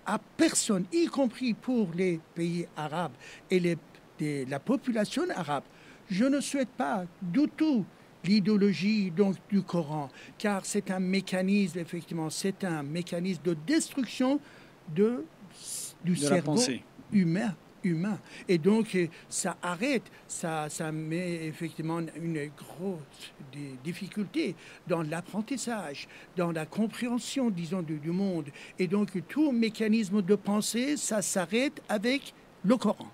à personne, y compris pour les pays arabes et la population arabe, je ne souhaite pas du tout l'idéologie donc du Coran, car c'est un mécanisme, effectivement, c'est un mécanisme de destruction du cerveau humain, humain. Et donc, ça arrête, ça met effectivement une grosse difficulté dans l'apprentissage, dans la compréhension, disons, du monde. Et donc, tout mécanisme de pensée, ça s'arrête avec le Coran.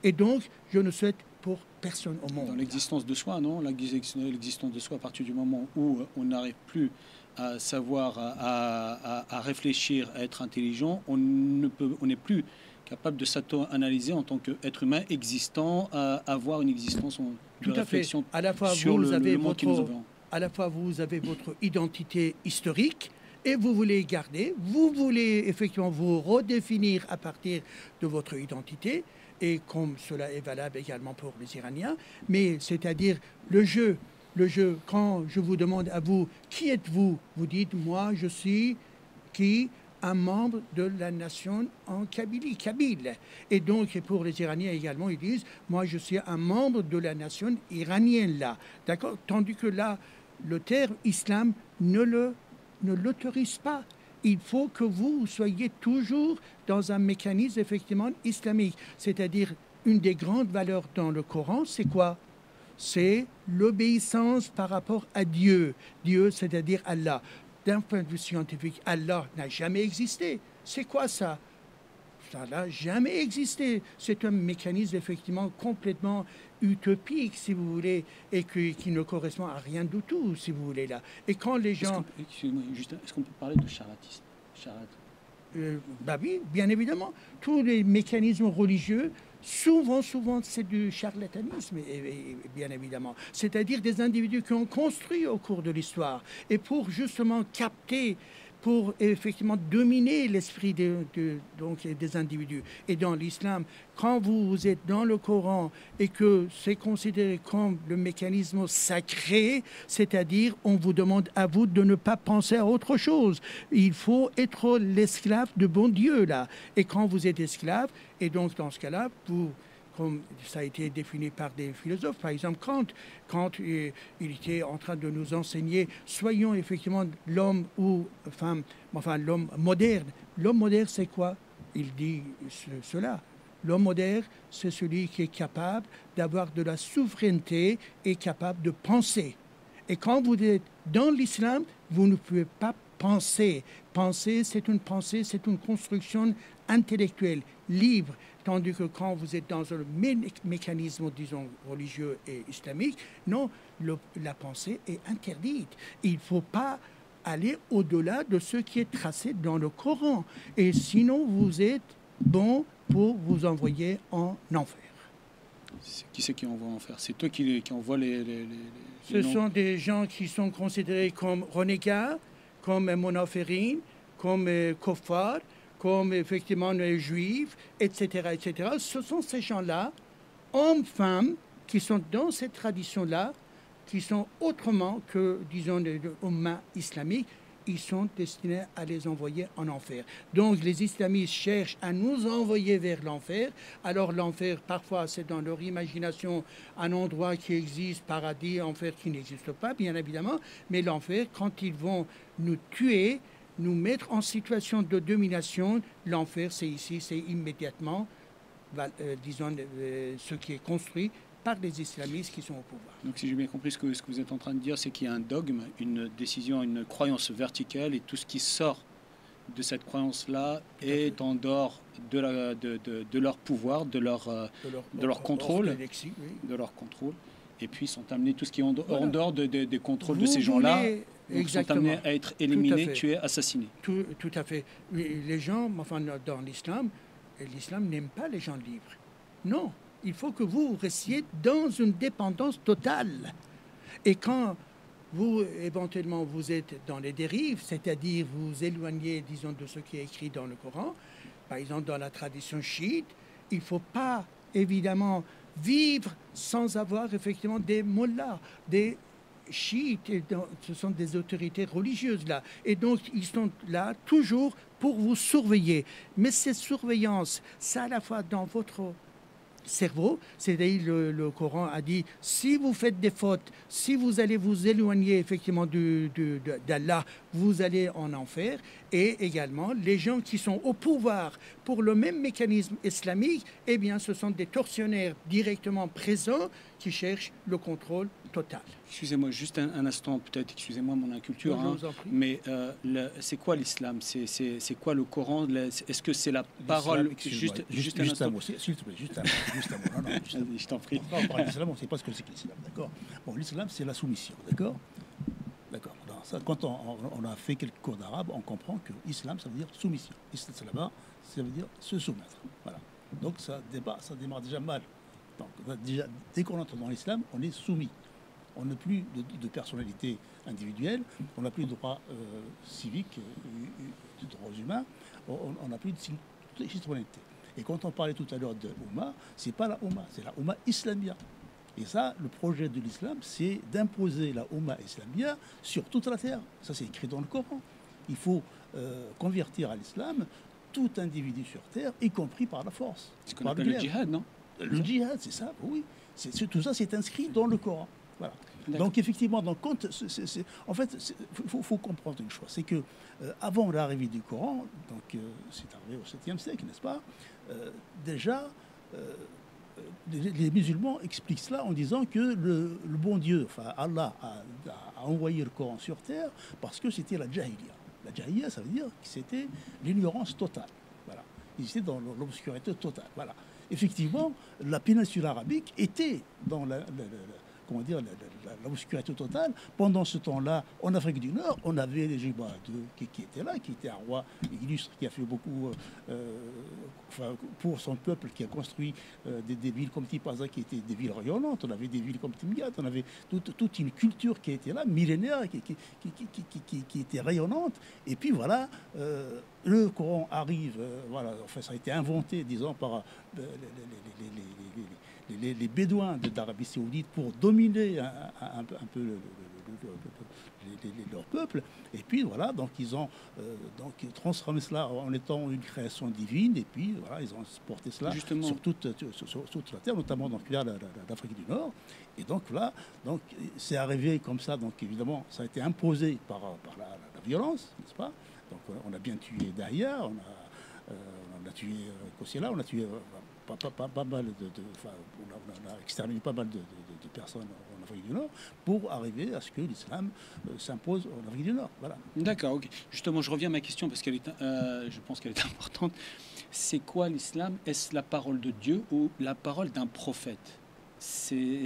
Et donc, je ne souhaite pour personne au monde. Dans l'existence de soi, non? L'existence de soi, à partir du moment où on n'arrive plus à savoir, à réfléchir, à être intelligent, on n'est plus capable de s'auto-analyser en tant qu'être humain existant, à avoir une existence de réflexion à la fois sur le monde qui nous environne. À la fois, vous avez votre identité historique et vous voulez garder, vous voulez effectivement vous redéfinir à partir de votre identité, et comme cela est valable également pour les Iraniens, mais c'est-à-dire le jeu, quand je vous demande à vous, qui êtes-vous? Vous dites, moi, je suis un membre de la nation en Kabylie, Kabyle. Et donc, pour les Iraniens également, ils disent, moi, je suis un membre de la nation iranienne, là. D'accord? Tandis que là, le terme islam ne l'autorise pas. Il faut que vous soyez toujours dans un mécanisme effectivement islamique. C'est-à-dire, une des grandes valeurs dans le Coran, c'est quoi? C'est l'obéissance par rapport à Dieu. Dieu, c'est-à-dire Allah. D'un point de vue scientifique, Allah n'a jamais existé. C'est quoi ça? Ça n'a jamais existé. C'est un mécanisme effectivement complètement utopique, si vous voulez, et qui ne correspond à rien du tout, si vous voulez, là. Et quand les gens... Excusez-moi, Justin, est-ce qu'on peut parler de charlatisme? Bah oui, bien évidemment. Tous les mécanismes religieux, souvent, c'est du charlatanisme, bien évidemment. C'est-à-dire des individus qui ont construit au cours de l'histoire. Et pour justement capter, pour effectivement dominer l'esprit donc, des individus. Et dans l'islam, quand vous êtes dans le Coran et que c'est considéré comme le mécanisme sacré, c'est-à-dire on vous demande à vous de ne pas penser à autre chose. Il faut être l'esclave de bon Dieu, là. Et quand vous êtes esclave, et donc dans ce cas-là, comme ça a été défini par des philosophes, par exemple Kant, il était en train de nous enseigner, soyons effectivement l'homme ou femme, enfin l'homme moderne. L'homme moderne, c'est quoi? Il dit cela. L'homme moderne, c'est celui qui est capable d'avoir de la souveraineté et capable de penser. Et quand vous êtes dans l'islam, vous ne pouvez pas penser. Penser, c'est une construction intellectuelle, libre. Tandis que quand vous êtes dans un mécanisme, disons, religieux et islamique, non, la pensée est interdite. Il ne faut pas aller au-delà de ce qui est tracé dans le Coran. Et sinon, vous êtes bon pour vous envoyer en enfer. Qui c'est qui envoie en enfer? C'est toi qui envoie les Ce sont des gens qui sont considérés comme renégats, comme monoférines, comme koffars, comme effectivement les juifs, etc., etc. Ce sont ces gens-là, hommes, femmes, qui sont dans cette tradition-là, qui sont autrement que, disons, les umma islamiques, ils sont destinés à les envoyer en enfer. Donc les islamistes cherchent à nous envoyer vers l'enfer. Alors l'enfer, parfois, c'est dans leur imagination un endroit qui existe, paradis, enfer qui n'existe pas, bien évidemment. Mais l'enfer, quand ils vont nous tuer, nous mettre en situation de domination, l'enfer, c'est ici, c'est immédiatement, disons, ce qui est construit par les islamistes qui sont au pouvoir. Donc si j'ai bien compris, ce que vous êtes en train de dire, c'est qu'il y a un dogme, une décision, une croyance verticale, et tout ce qui sort de cette croyance-là est en dehors de leur pouvoir, de leur contrôle, de leur contrôle. Et puis sont amenés, tout ce qui est en dehors des contrôles de ces gens-là, sont amenés à être éliminés, tués, assassinés. Tout à fait. Les gens, enfin, dans l'islam n'aime pas les gens libres. Non. Il faut que vous restiez dans une dépendance totale. Et quand vous, éventuellement, vous êtes dans les dérives, c'est-à-dire vous vous éloignez, disons, de ce qui est écrit dans le Coran, par exemple dans la tradition chiite, il ne faut pas, évidemment, vivre sans avoir effectivement des mollahs, des chiites, ce sont des autorités religieuses là. Et donc, ils sont là toujours pour vous surveiller. Mais cette surveillance, ça à la fois dans votre cerveau, c'est-à-dire le Coran a dit, si vous faites des fautes, si vous allez vous éloigner effectivement d'Allah, vous allez en enfer, Et également, les gens qui sont au pouvoir pour le même mécanisme islamique, eh bien, ce sont des tortionnaires directement présents qui cherchent le contrôle total. Excusez-moi, juste un instant, peut-être, excusez-moi mon inculture, Non, je vous en prie. Mais c'est quoi l'islam? C'est quoi le Coran? Est-ce que c'est la parole? Juste un mot, s'il te plaît, juste un mot. Non, je t'en prie. On parle d'islam, on ne sait pas ce que c'est que l'islam, d'accord? Bon, l'islam, c'est la soumission, d'accord? D'accord. Quand on a fait quelques cours d'arabe, on comprend que l'islam, ça veut dire soumission. Islam, ça veut dire se soumettre. Voilà. Donc ça démarre déjà mal. Donc déjà, dès qu'on entre dans l'islam, on est soumis. On n'a plus de personnalité individuelle, on n'a plus de droits civiques, de droits humains, on n'a plus de citoyenneté. Et quand on parlait tout à l'heure de Oumma, c'est pas la Oumma, c'est la Oumma islamia. Et ça, le projet de l'islam, c'est d'imposer la Oumma islamia sur toute la terre. Ça, c'est écrit dans le Coran. Il faut convertir à l'islam tout individu sur terre, y compris par la force. C'est ce qu'on appelle le djihad, non? Le djihad, c'est ça, oui. Tout ça, c'est inscrit dans le Coran. Voilà. Donc effectivement, en fait, il faut comprendre une chose, c'est que avant l'arrivée du Coran, donc c'est arrivé au 7e siècle, n'est-ce pas? Déjà, les musulmans expliquent cela en disant que le bon Dieu, enfin Allah, a envoyé le Coran sur terre parce que c'était la jahiliya. La jahiliya, ça veut dire que c'était l'ignorance totale. Voilà. Ils étaient dans l'obscurité totale. Voilà. Effectivement, la péninsule arabique était dans l'obscurité totale. Pendant ce temps-là, en Afrique du Nord, on avait les Juba qui étaient là, qui était un roi illustre qui a fait beaucoup pour son peuple, qui a construit des villes comme Tipaza, qui étaient des villes rayonnantes. On avait des villes comme Timgad, on avait toute une culture qui était là, millénaire, qui était rayonnante. Et puis voilà, le Coran arrive, voilà, enfin, ça a été inventé, disons, par les Bédouins d'Arabie Saoudite pour dominer un peu leur peuple. Et puis voilà, donc ils ont transformé cela en étant une création divine. Et puis voilà, ils ont porté cela sur toute la terre, notamment dans l'Afrique du Nord. Et donc là, donc c'est arrivé comme ça. Donc évidemment, ça a été imposé par la violence, n'est-ce pas? Donc on a bien tué Dahia, on a tué Kossiela, on a tué pas mal on a exterminé pas mal de personnes en Afrique du Nord pour arriver à ce que l'islam s'impose en Afrique du Nord. Voilà. D'accord, ok. Justement, je reviens à ma question parce qu'elle je pense qu'elle est importante. C'est quoi l'islam? Est-ce la parole de Dieu ou la parole d'un prophète?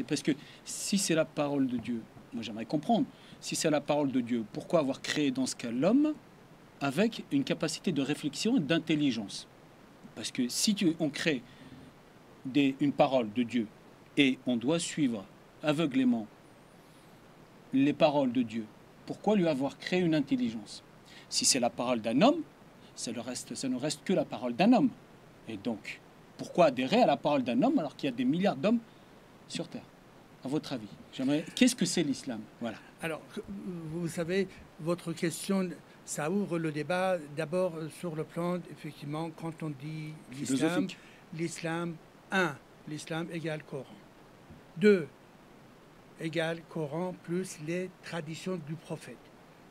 Parce que si c'est la parole de Dieu, moi j'aimerais comprendre. Si c'est la parole de Dieu, pourquoi avoir créé dans ce cas l'homme avec une capacité de réflexion et d'intelligence? Parce que si on crée une parole de Dieu et on doit suivre aveuglément les paroles de Dieu, pourquoi lui avoir créé une intelligence? Si c'est la parole d'un homme, ça ne reste que la parole d'un homme. Et donc, pourquoi adhérer à la parole d'un homme alors qu'il y a des milliards d'hommes sur Terre? À votre avis, qu'est-ce que c'est l'islam? Voilà. Alors, vous savez, votre question, ça ouvre le débat d'abord sur le plan, effectivement, quand on dit l'islam, 1, l'islam égale Coran. 2, égale Coran plus les traditions du prophète.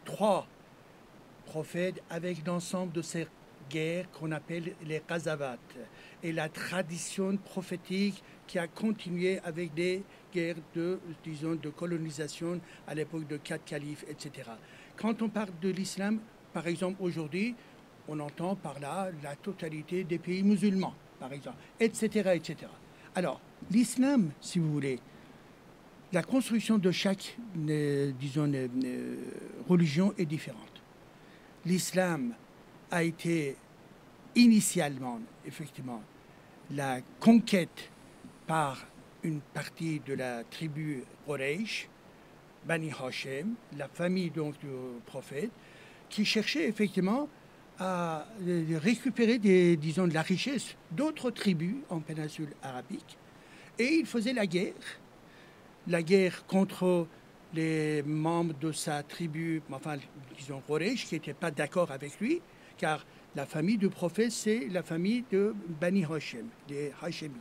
3, prophète avec l'ensemble de ces guerres qu'on appelle les Ghazavat et la tradition prophétique qui a continué avec des guerres de colonisation à l'époque de 4 califes, etc. Quand on parle de l'islam, par exemple, aujourd'hui, on entend par là la totalité des pays musulmans, par exemple, etc., etc. Alors, l'islam, si vous voulez, la construction de chaque, religion est différente. L'islam a été initialement, effectivement, la conquête par une partie de la tribu Quraysh, Bani Hashim, la famille donc du prophète, qui cherchait effectivement à récupérer de la richesse d'autres tribus en péninsule arabique. Et il faisait la guerre contre les membres de sa tribu, enfin, disons Quraysh, qui n'étaient pas d'accord avec lui, car la famille du prophète, c'est la famille de Bani Hashim, des Hashemites.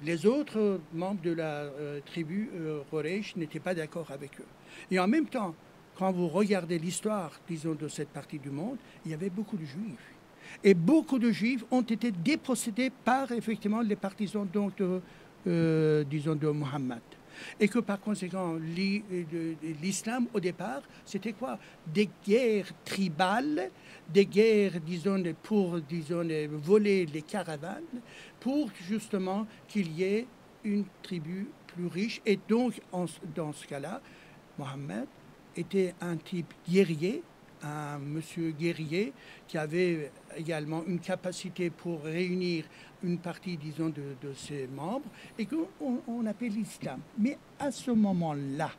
Les autres membres de la tribu Quraysh n'étaient pas d'accord avec eux. Et en même temps, quand vous regardez l'histoire, disons, de cette partie du monde, il y avait beaucoup de Juifs. Et beaucoup de Juifs ont été dépossédés par, effectivement, les partisans, donc, disons, de Mohammed. Et que par conséquent, l'islam, au départ, c'était quoi? Des guerres tribales, des guerres, disons, pour, disons, voler les caravanes, pour justement qu'il y ait une tribu plus riche. Et donc, dans ce cas-là, Mohammed était un type guerrier, un monsieur guerrier qui avait également une capacité pour réunir une partie, disons, de ses membres, et qu'on appelle l'islam. Mais à ce moment-là,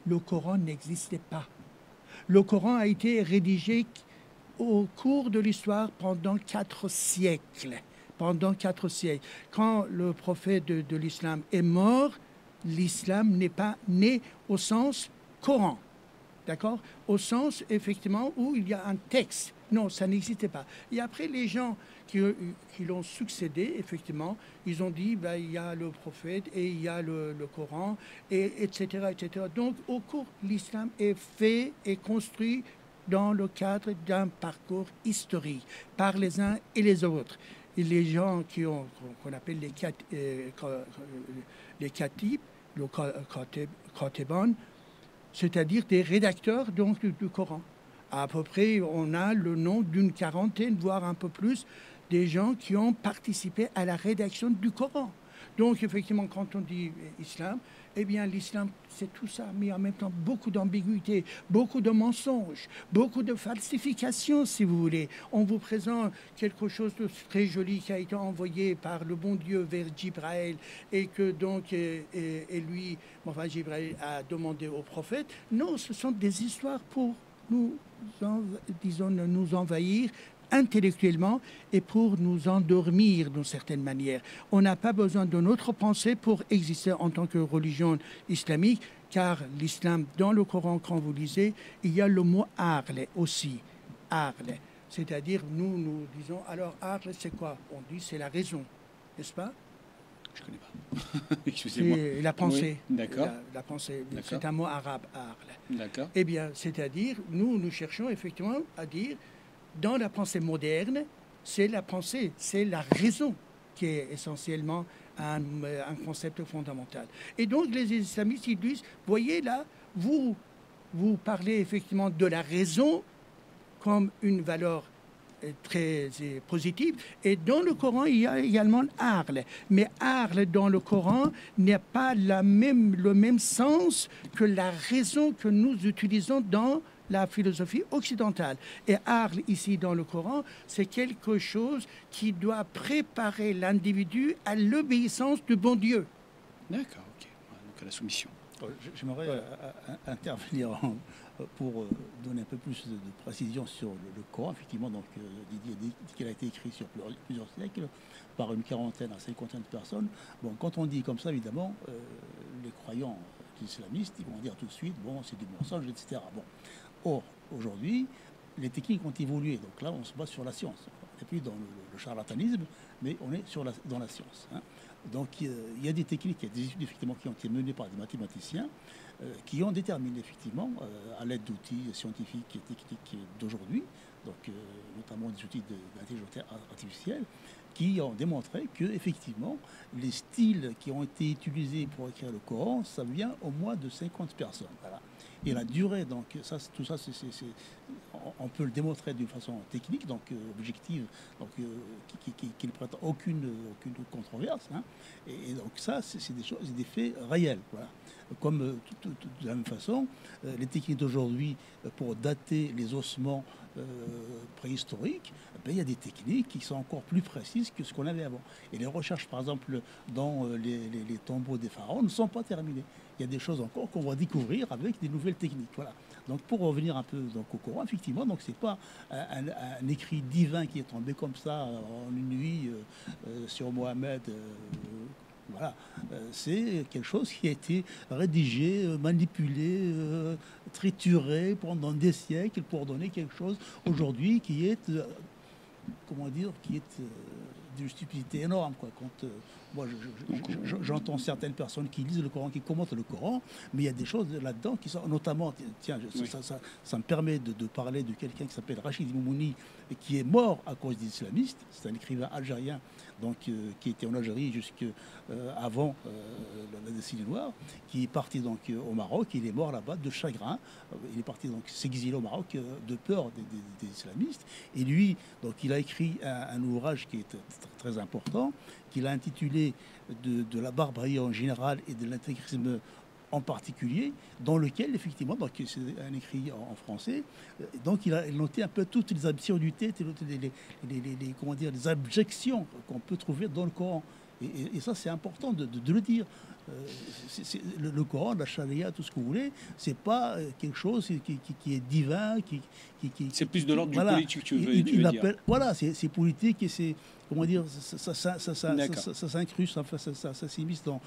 le Coran n'existait pas. Le Coran a été rédigé au cours de l'histoire pendant 4 siècles. Pendant 4 siècles. Quand le prophète de l'islam est mort, l'islam n'est pas né au sens Coran. D'accord? Au sens, effectivement, où il y a un texte. Non, ça n'existait pas. Et après, les gens qui l'ont succédé, effectivement, ils ont dit, ben, il y a le prophète et il y a le Coran, etc., etc. Donc, au cours, l'islam est fait et construit dans le cadre d'un parcours historique par les uns et les autres. Et les gens qu'on appelle les khatib, le khatibans, c'est-à-dire des rédacteurs donc, du Coran. À peu près, on a le nom d'une quarantaine, voire un peu plus, des gens qui ont participé à la rédaction du Coran. Donc, effectivement, quand on dit islam, eh bien, l'islam, c'est tout ça, mais en même temps, beaucoup d'ambiguïté, beaucoup de mensonges, beaucoup de falsifications, si vous voulez. On vous présente quelque chose de très joli qui a été envoyé par le bon Dieu vers Jibril et que donc, et lui, enfin, Jibril a demandé au prophète. Non, ce sont des histoires pour nous envahir intellectuellement et pour nous endormir d'une certaine manière. On n'a pas besoin de notre pensée pour exister en tant que religion islamique, car l'islam, dans le Coran, quand vous lisez, il y a le mot « aql » aussi. « Aql », c'est-à-dire, nous disons, alors « aql » c'est quoi? On dit c'est la raison, n'est-ce pas? Je ne connais pas. Excusez-moi. C'est la pensée. Oui, d'accord. La pensée, c'est un mot arabe, « aql ». D'accord. Eh bien, c'est-à-dire, nous cherchons effectivement à dire dans la pensée moderne, c'est la pensée, c'est la raison qui est essentiellement un concept fondamental. Et donc les islamistes, ils disent, voyez là, vous parlez effectivement de la raison comme une valeur très positive. Et dans le Coran, il y a également l'aql. Mais aql dans le Coran n'a pas le même sens que la raison que nous utilisons dans la philosophie occidentale. Et aql, ici dans le Coran, c'est quelque chose qui doit préparer l'individu à l'obéissance du bon Dieu. D'accord, ok. Donc à la soumission. J'aimerais intervenir pour donner un peu plus de précision sur le Coran. Effectivement, donc, Didier dit qu'il a été écrit sur plusieurs siècles par une quarantaine à 50 de personnes. Bon, quand on dit comme ça, évidemment, les croyants islamistes, ils vont dire tout de suite, bon, c'est du mensonge, etc. Bon. Or, aujourd'hui, les techniques ont évolué. Donc là, on se base sur la science. On n'est plus dans le charlatanisme, mais on est dans la science. Hein. Donc, il y a des techniques, il y a des études effectivement qui ont été menées par des mathématiciens qui ont déterminé effectivement, à l'aide d'outils scientifiques et techniques d'aujourd'hui, donc notamment des outils d'intelligence artificielle, qui ont démontré que effectivement les styles qui ont été utilisés pour écrire le Coran, ça vient au moins de 50 personnes. Voilà. Et la durée, donc ça, tout ça, on peut le démontrer d'une façon technique, donc objective, donc qui ne prête aucune controverse. Hein. Et donc ça, c'est des choses, des faits réels. Voilà. Comme de la même façon, les techniques d'aujourd'hui pour dater les ossements préhistoriques, il y a des techniques qui sont encore plus précises que ce qu'on avait avant. Et les recherches, par exemple, dans les tombeaux des pharaons ne sont pas terminées. Il y a des choses encore qu'on va découvrir avec des nouvelles techniques. Voilà. Donc pour revenir un peu donc, au Coran, effectivement, donc c'est pas un écrit divin qui est tombé comme ça en une nuit sur Mohammed. Voilà, c'est quelque chose qui a été rédigé, manipulé, trituré pendant des siècles pour donner quelque chose aujourd'hui qui est, comment dire, qui est d'une stupidité énorme, quoi. Quand moi, j'entends certaines personnes qui lisent le Coran, qui commentent le Coran, mais il y a des choses là-dedans qui sont, notamment, tiens, ça me permet de parler de quelqu'un qui s'appelle Rachid Moumouni, qui est mort à cause des islamistes. C'est un écrivain algérien, donc, qui était en Algérie jusqu'avant la décennie noire, qui est parti donc au Maroc. Il est mort là-bas de chagrin. Il est parti donc s'exiler au Maroc de peur des islamistes. Et lui, donc, il a écrit un ouvrage qui est très important, qu'il a intitulé de la barbarie en général et de l'intégrisme en particulier, dans lequel, effectivement, donc c'est un écrit en français, donc il a noté un peu toutes les absurdités, comment dire, les abjections qu'on peut trouver dans le Coran. Et ça, c'est important de le dire. Le Coran, la charia, tout ce que vous voulez, c'est pas quelque chose qui est divin, c'est plus de l'ordre du politique, tu veux dire. Voilà, c'est politique et c'est, comment dire, ça s'incruste, ça s'immisce dans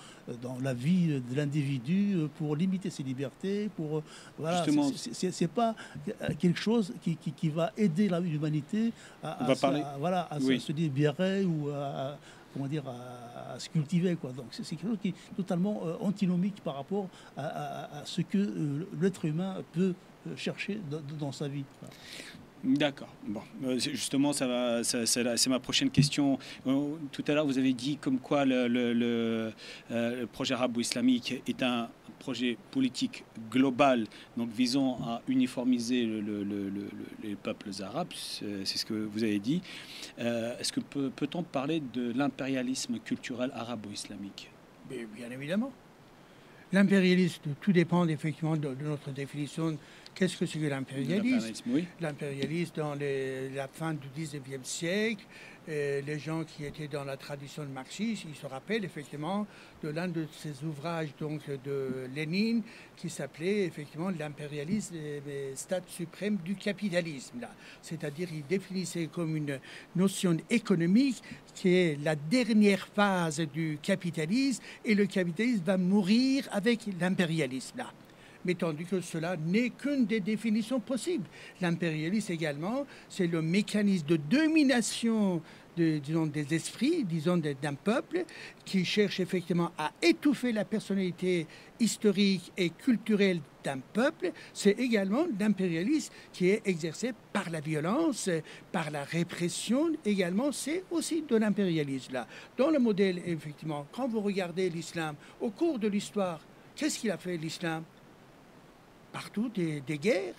la vie de l'individu pour limiter ses libertés, pour voilà, c'est pas quelque chose qui va aider l'humanité à se libérer ou à comment dire, à se cultiver, quoi. Donc c'est quelque chose qui est totalement antinomique par rapport à ce que l'être humain peut chercher dans sa vie. D'accord. Bon, justement, c'est ma prochaine question. Tout à l'heure, vous avez dit comme quoi le projet arabo-islamique est un projet politique global, donc visant à uniformiser les peuples arabes. C'est ce que vous avez dit. Est-ce que peut-on parler de l'impérialisme culturel arabo-islamique? Bien évidemment. L'impérialisme, tout dépend effectivement de notre définition. Qu'est-ce que c'est que l'impérialisme? L'impérialisme dans la fin du 19e siècle, les gens qui étaient dans la tradition marxiste, ils se rappellent effectivement de l'un de ces ouvrages donc, de Lénine qui s'appelait effectivement l'impérialisme, stade suprême du capitalisme. C'est-à-dire il définissait comme une notion économique qui est la dernière phase du capitalisme et le capitalisme va mourir avec l'impérialisme. Mais tandis que cela n'est qu'une des définitions possibles. L'impérialisme également, c'est le mécanisme de domination des esprits, d'un peuple qui cherche effectivement à étouffer la personnalité historique et culturelle d'un peuple. C'est également l'impérialisme qui est exercé par la violence, par la répression également. C'est aussi de l'impérialisme là. Dans le modèle, effectivement, quand vous regardez l'islam, au cours de l'histoire, qu'est-ce qu'il a fait l'islam? Partout des guerres.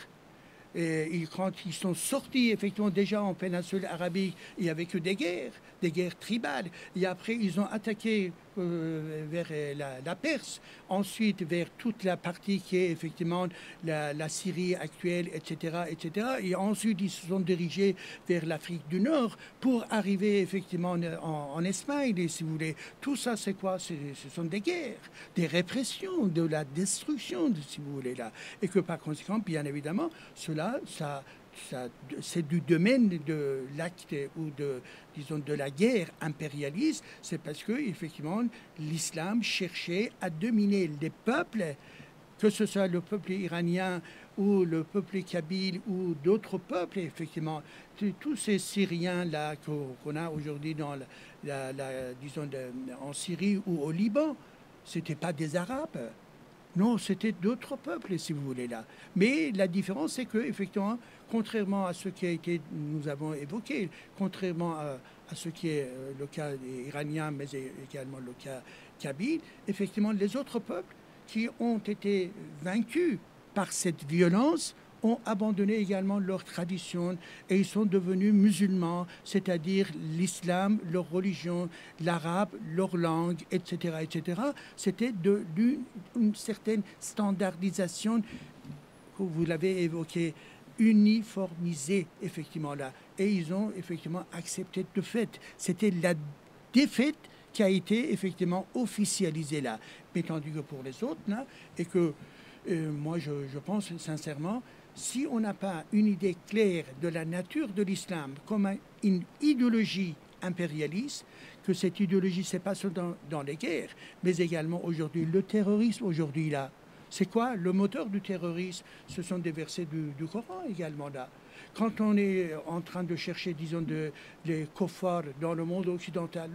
Et quand ils sont sortis, effectivement, déjà en péninsule arabique, il n'y avait que des guerres tribales. Et après, ils ont attaqué vers la Perse, ensuite vers toute la partie qui est effectivement la Syrie actuelle, etc., etc. Et ensuite, ils se sont dirigés vers l'Afrique du Nord pour arriver effectivement en Espagne, et si vous voulez. Tout ça, c'est quoi? Ce sont des guerres, des répressions, de la destruction, si vous voulez, là. Et que par conséquent, bien évidemment, cela, c'est du domaine de l'acte ou de la guerre impérialiste. C'est parce que effectivement l'islam cherchait à dominer les peuples, que ce soit le peuple iranien ou le peuple kabyle ou d'autres peuples, effectivement. Tous ces Syriens là qu'on a aujourd'hui dans en Syrie ou au Liban, c'était pas des Arabes. Non, c'était d'autres peuples, si vous voulez, là. Mais la différence, c'est que, effectivement, contrairement à ce qui a été, nous avons évoqué, contrairement à ce qui est le cas iranien, mais également le cas kabyle, effectivement, les autres peuples qui ont été vaincus par cette violence ont abandonné également leur tradition et ils sont devenus musulmans, c'est-à-dire l'islam, leur religion, l'arabe, leur langue, etc., etc. C'était une certaine standardisation, que vous l'avez évoqué, uniformisée, effectivement, là. Et ils ont effectivement accepté de fait. C'était la défaite qui a été effectivement officialisée là. Mais tandis que pour les autres, là, et que moi je pense sincèrement, si on n'a pas une idée claire de la nature de l'islam comme une idéologie impérialiste, que cette idéologie, c'est pas seulement dans les guerres, mais également aujourd'hui le terrorisme, aujourd'hui là, C'est quoi le moteur du terrorisme? Ce sont des versets du Coran également là. Quand on est en train de chercher, disons, les koffars dans le monde occidental,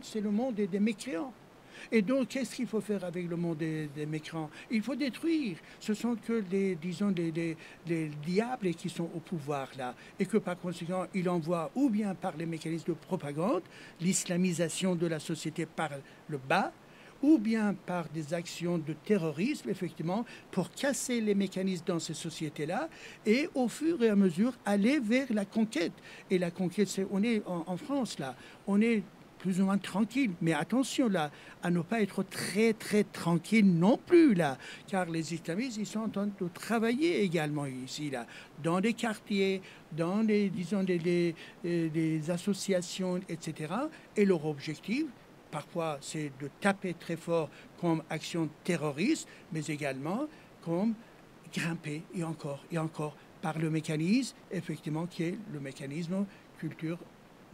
c'est le monde des mécréants. Et donc, qu'est-ce qu'il faut faire avec le monde des mécréants? Il faut détruire. Ce sont que les diables qui sont au pouvoir là. Et que par conséquent, il envoie ou bien par les mécanismes de propagande, l'islamisation de la société par le bas, ou bien par des actions de terrorisme, effectivement, pour casser les mécanismes dans ces sociétés-là, et au fur et à mesure, aller vers la conquête. Et la conquête, on est en France, là, on est plus ou moins tranquille, mais attention, là, à ne pas être très, très tranquille non plus, là, car les islamistes, ils sont en train de travailler également ici, là, dans des quartiers, dans les, disons, des associations, etc. Et leur objectif, parfois, c'est de taper très fort comme action terroriste, mais également comme grimper et encore par le mécanisme, effectivement, qui est le mécanisme culture,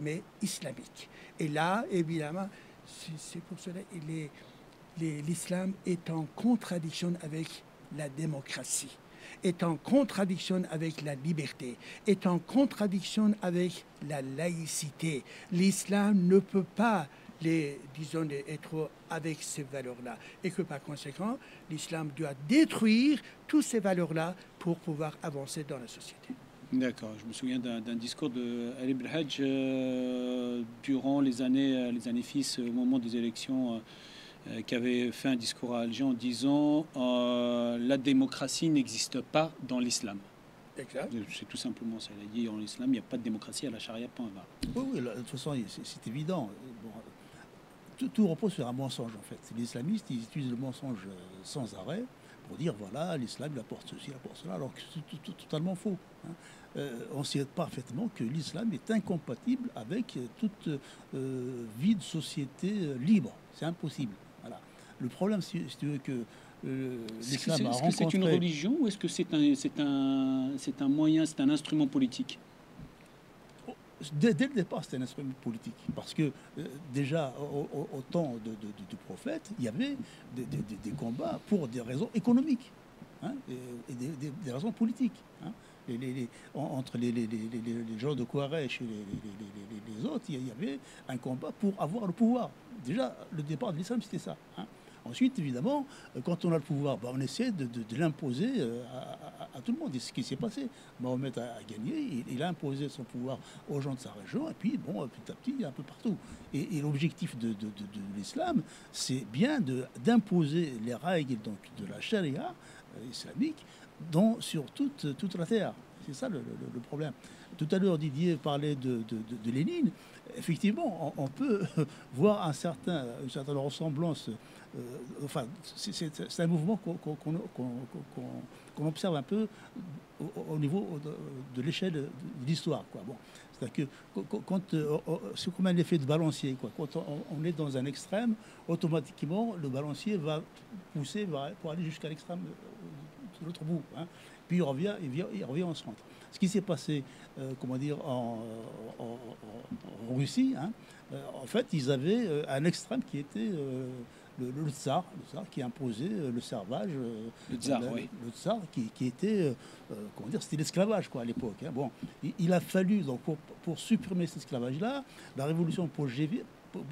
mais islamique. Et là, évidemment, c'est pour cela que l'islam est en contradiction avec la démocratie, est en contradiction avec la liberté, est en contradiction avec la laïcité. L'islam ne peut pas être avec ces valeurs-là. Et que par conséquent, l'islam doit détruire toutes ces valeurs-là pour pouvoir avancer dans la société. D'accord. Je me souviens d'un discours de Ali Ibn Hajj durant les années fils, au moment des élections, qui avait fait un discours à Alger en disant la démocratie n'existe pas dans l'islam. Exact. C'est tout simplement ça. Il a dit en islam, il n'y a pas de démocratie à la charia, point barre. Oui, de toute façon, c'est évident. Bon, tout repose sur un mensonge, en fait. Les islamistes, ils utilisent le mensonge sans arrêt pour dire, voilà, l'islam, il apporte ceci, il apporte cela, alors que c'est totalement faux. Hein. On sait parfaitement que l'islam est incompatible avec toute vie de société libre. C'est impossible. Voilà. Le problème, si tu veux, que l'islam a rencontré... Est-ce que c'est une religion ou est-ce que c'est un moyen, c'est un instrument politique? Dès le départ, c'était un instrument politique. Parce que déjà, au temps du prophète, il y avait des combats pour des raisons économiques, hein, et des raisons politiques. Hein. Entre les gens de Quraysh et les autres, il y avait un combat pour avoir le pouvoir. Déjà, le départ de l'islam, c'était ça. Hein. Ensuite, évidemment, quand on a le pouvoir, on essaie de l'imposer à tout le monde. Et ce qui s'est passé, Mahomet a gagné, il a imposé son pouvoir aux gens de sa région, et puis, bon, petit à petit, un peu partout. Et l'objectif de l'islam, c'est bien d'imposer les règles donc, de la charia islamique sur toute la terre. C'est ça le problème. Tout à l'heure, Didier parlait de Lénine. Effectivement, on peut voir une certaine ressemblance. Enfin, c'est un mouvement qu'on observe un peu au niveau de l'échelle de l'histoire. Bon, c'est-à-dire que c'est comme un effet de balancier. Quand on est dans un extrême, automatiquement, le balancier va pousser pour aller jusqu'à l'extrême de l'autre bout. Hein. Puis il revient en centre. Ce qui s'est passé, en Russie, hein, en fait, ils avaient un extrême qui était le tsar qui imposait le servage. Le tsar, oui. Le tsar qui était, c'était l'esclavage à l'époque. Hein. Bon, il a fallu, donc, pour supprimer cet esclavage-là, la révolution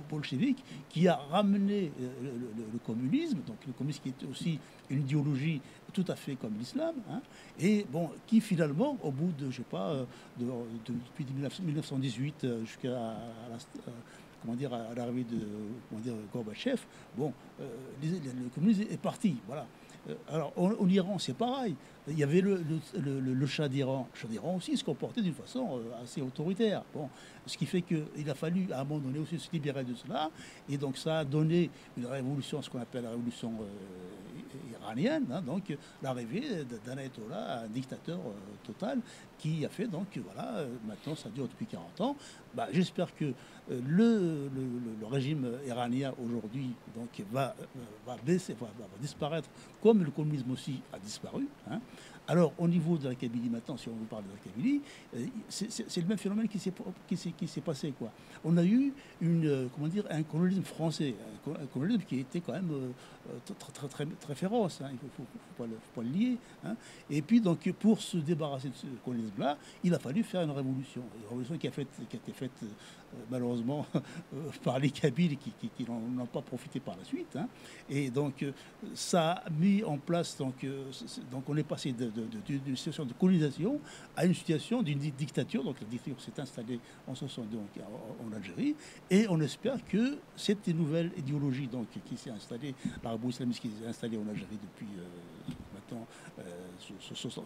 bolchevique qui a ramené le communisme, donc le communisme qui était aussi une idéologie tout à fait comme l'islam, hein, et bon, qui finalement, au bout de, je sais pas, depuis 1918 jusqu'à à l'arrivée de Gorbatchev, bon, le communisme est parti, voilà. Alors, en Iran, c'est pareil. Il y avait le Shah d'Iran. Le Shah d'Iran aussi se comportait d'une façon assez autoritaire. Bon, ce qui fait qu'il a fallu, à un moment donné, aussi se libérer de cela. Et donc, ça a donné une révolution, ce qu'on appelle la révolution iranienne. Hein, donc, l'arrivée d'un ayatollah, un dictateur total, qui a fait, donc, voilà, maintenant, ça dure depuis 40 ans. Bah, j'espère que le régime iranien, aujourd'hui, donc, va baisser, va disparaître, comme le communisme aussi a disparu, hein, Alors, au niveau de la Kabylie, maintenant, si on vous parle de la Kabylie, c'est le même phénomène qui s'est passé, quoi. On a eu un colonialisme français, un colonialisme qui était quand même très féroce, hein. Il ne faut pas le lier, hein. Et puis, donc, pour se débarrasser de ce colonialisme-là, il a fallu faire une révolution. Une révolution qui a été faite malheureusement par les Kabyles qui n'en ont pas profité par la suite, hein. Et donc, ça a mis en place, donc on est passé d'une situation de colonisation à une situation d'une dictature. Donc la dictature s'est installée en 62 en Algérie, et on espère que cette nouvelle idéologie donc, qui s'est installée, l'arabe islamiste qui s'est installée en Algérie depuis maintenant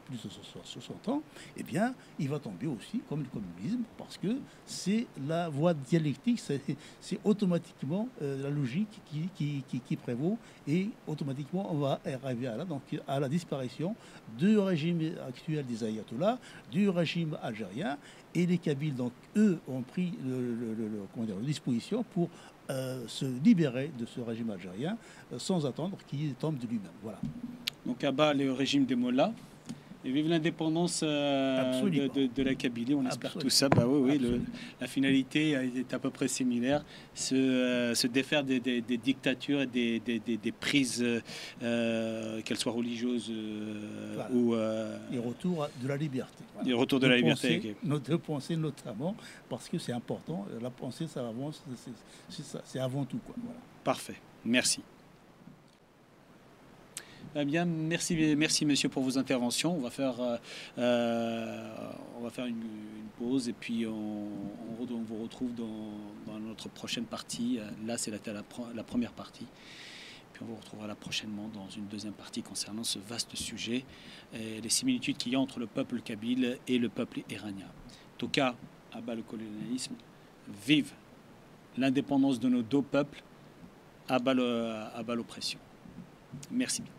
plus de 60 ans, eh bien, il va tomber aussi comme le communisme, parce que c'est la voie dialectique, c'est automatiquement la logique qui prévaut, et automatiquement on va arriver à la disparition du régime actuel des ayatollahs, du régime algérien, et les Kabyles, donc eux, ont pris la disposition pour se libérer de ce régime algérien sans attendre qu'il tombe de lui-même. Voilà. Donc à bas le régime des Mollahs, et vive l'indépendance de la Kabylie, on espère tout ça. Bah oui, la finalité est à peu près similaire, se défaire des dictatures et des prises, qu'elles soient religieuses voilà. ou... et retour de la liberté. Voilà. Et retour de la liberté. De penser notamment, parce que c'est important, la pensée, ça avance, c'est avant tout, quoi. Voilà. Parfait, merci. Eh bien, merci monsieur pour vos interventions. On va faire une pause, et puis on vous retrouve dans notre prochaine partie. Là, c'est la première partie. Puis on vous retrouvera là prochainement dans une deuxième partie concernant ce vaste sujet, et les similitudes qu'il y a entre le peuple kabyle et le peuple iranien. En tout cas, à bas le colonialisme, vive l'indépendance de nos deux peuples, à bas l'oppression. Merci bien.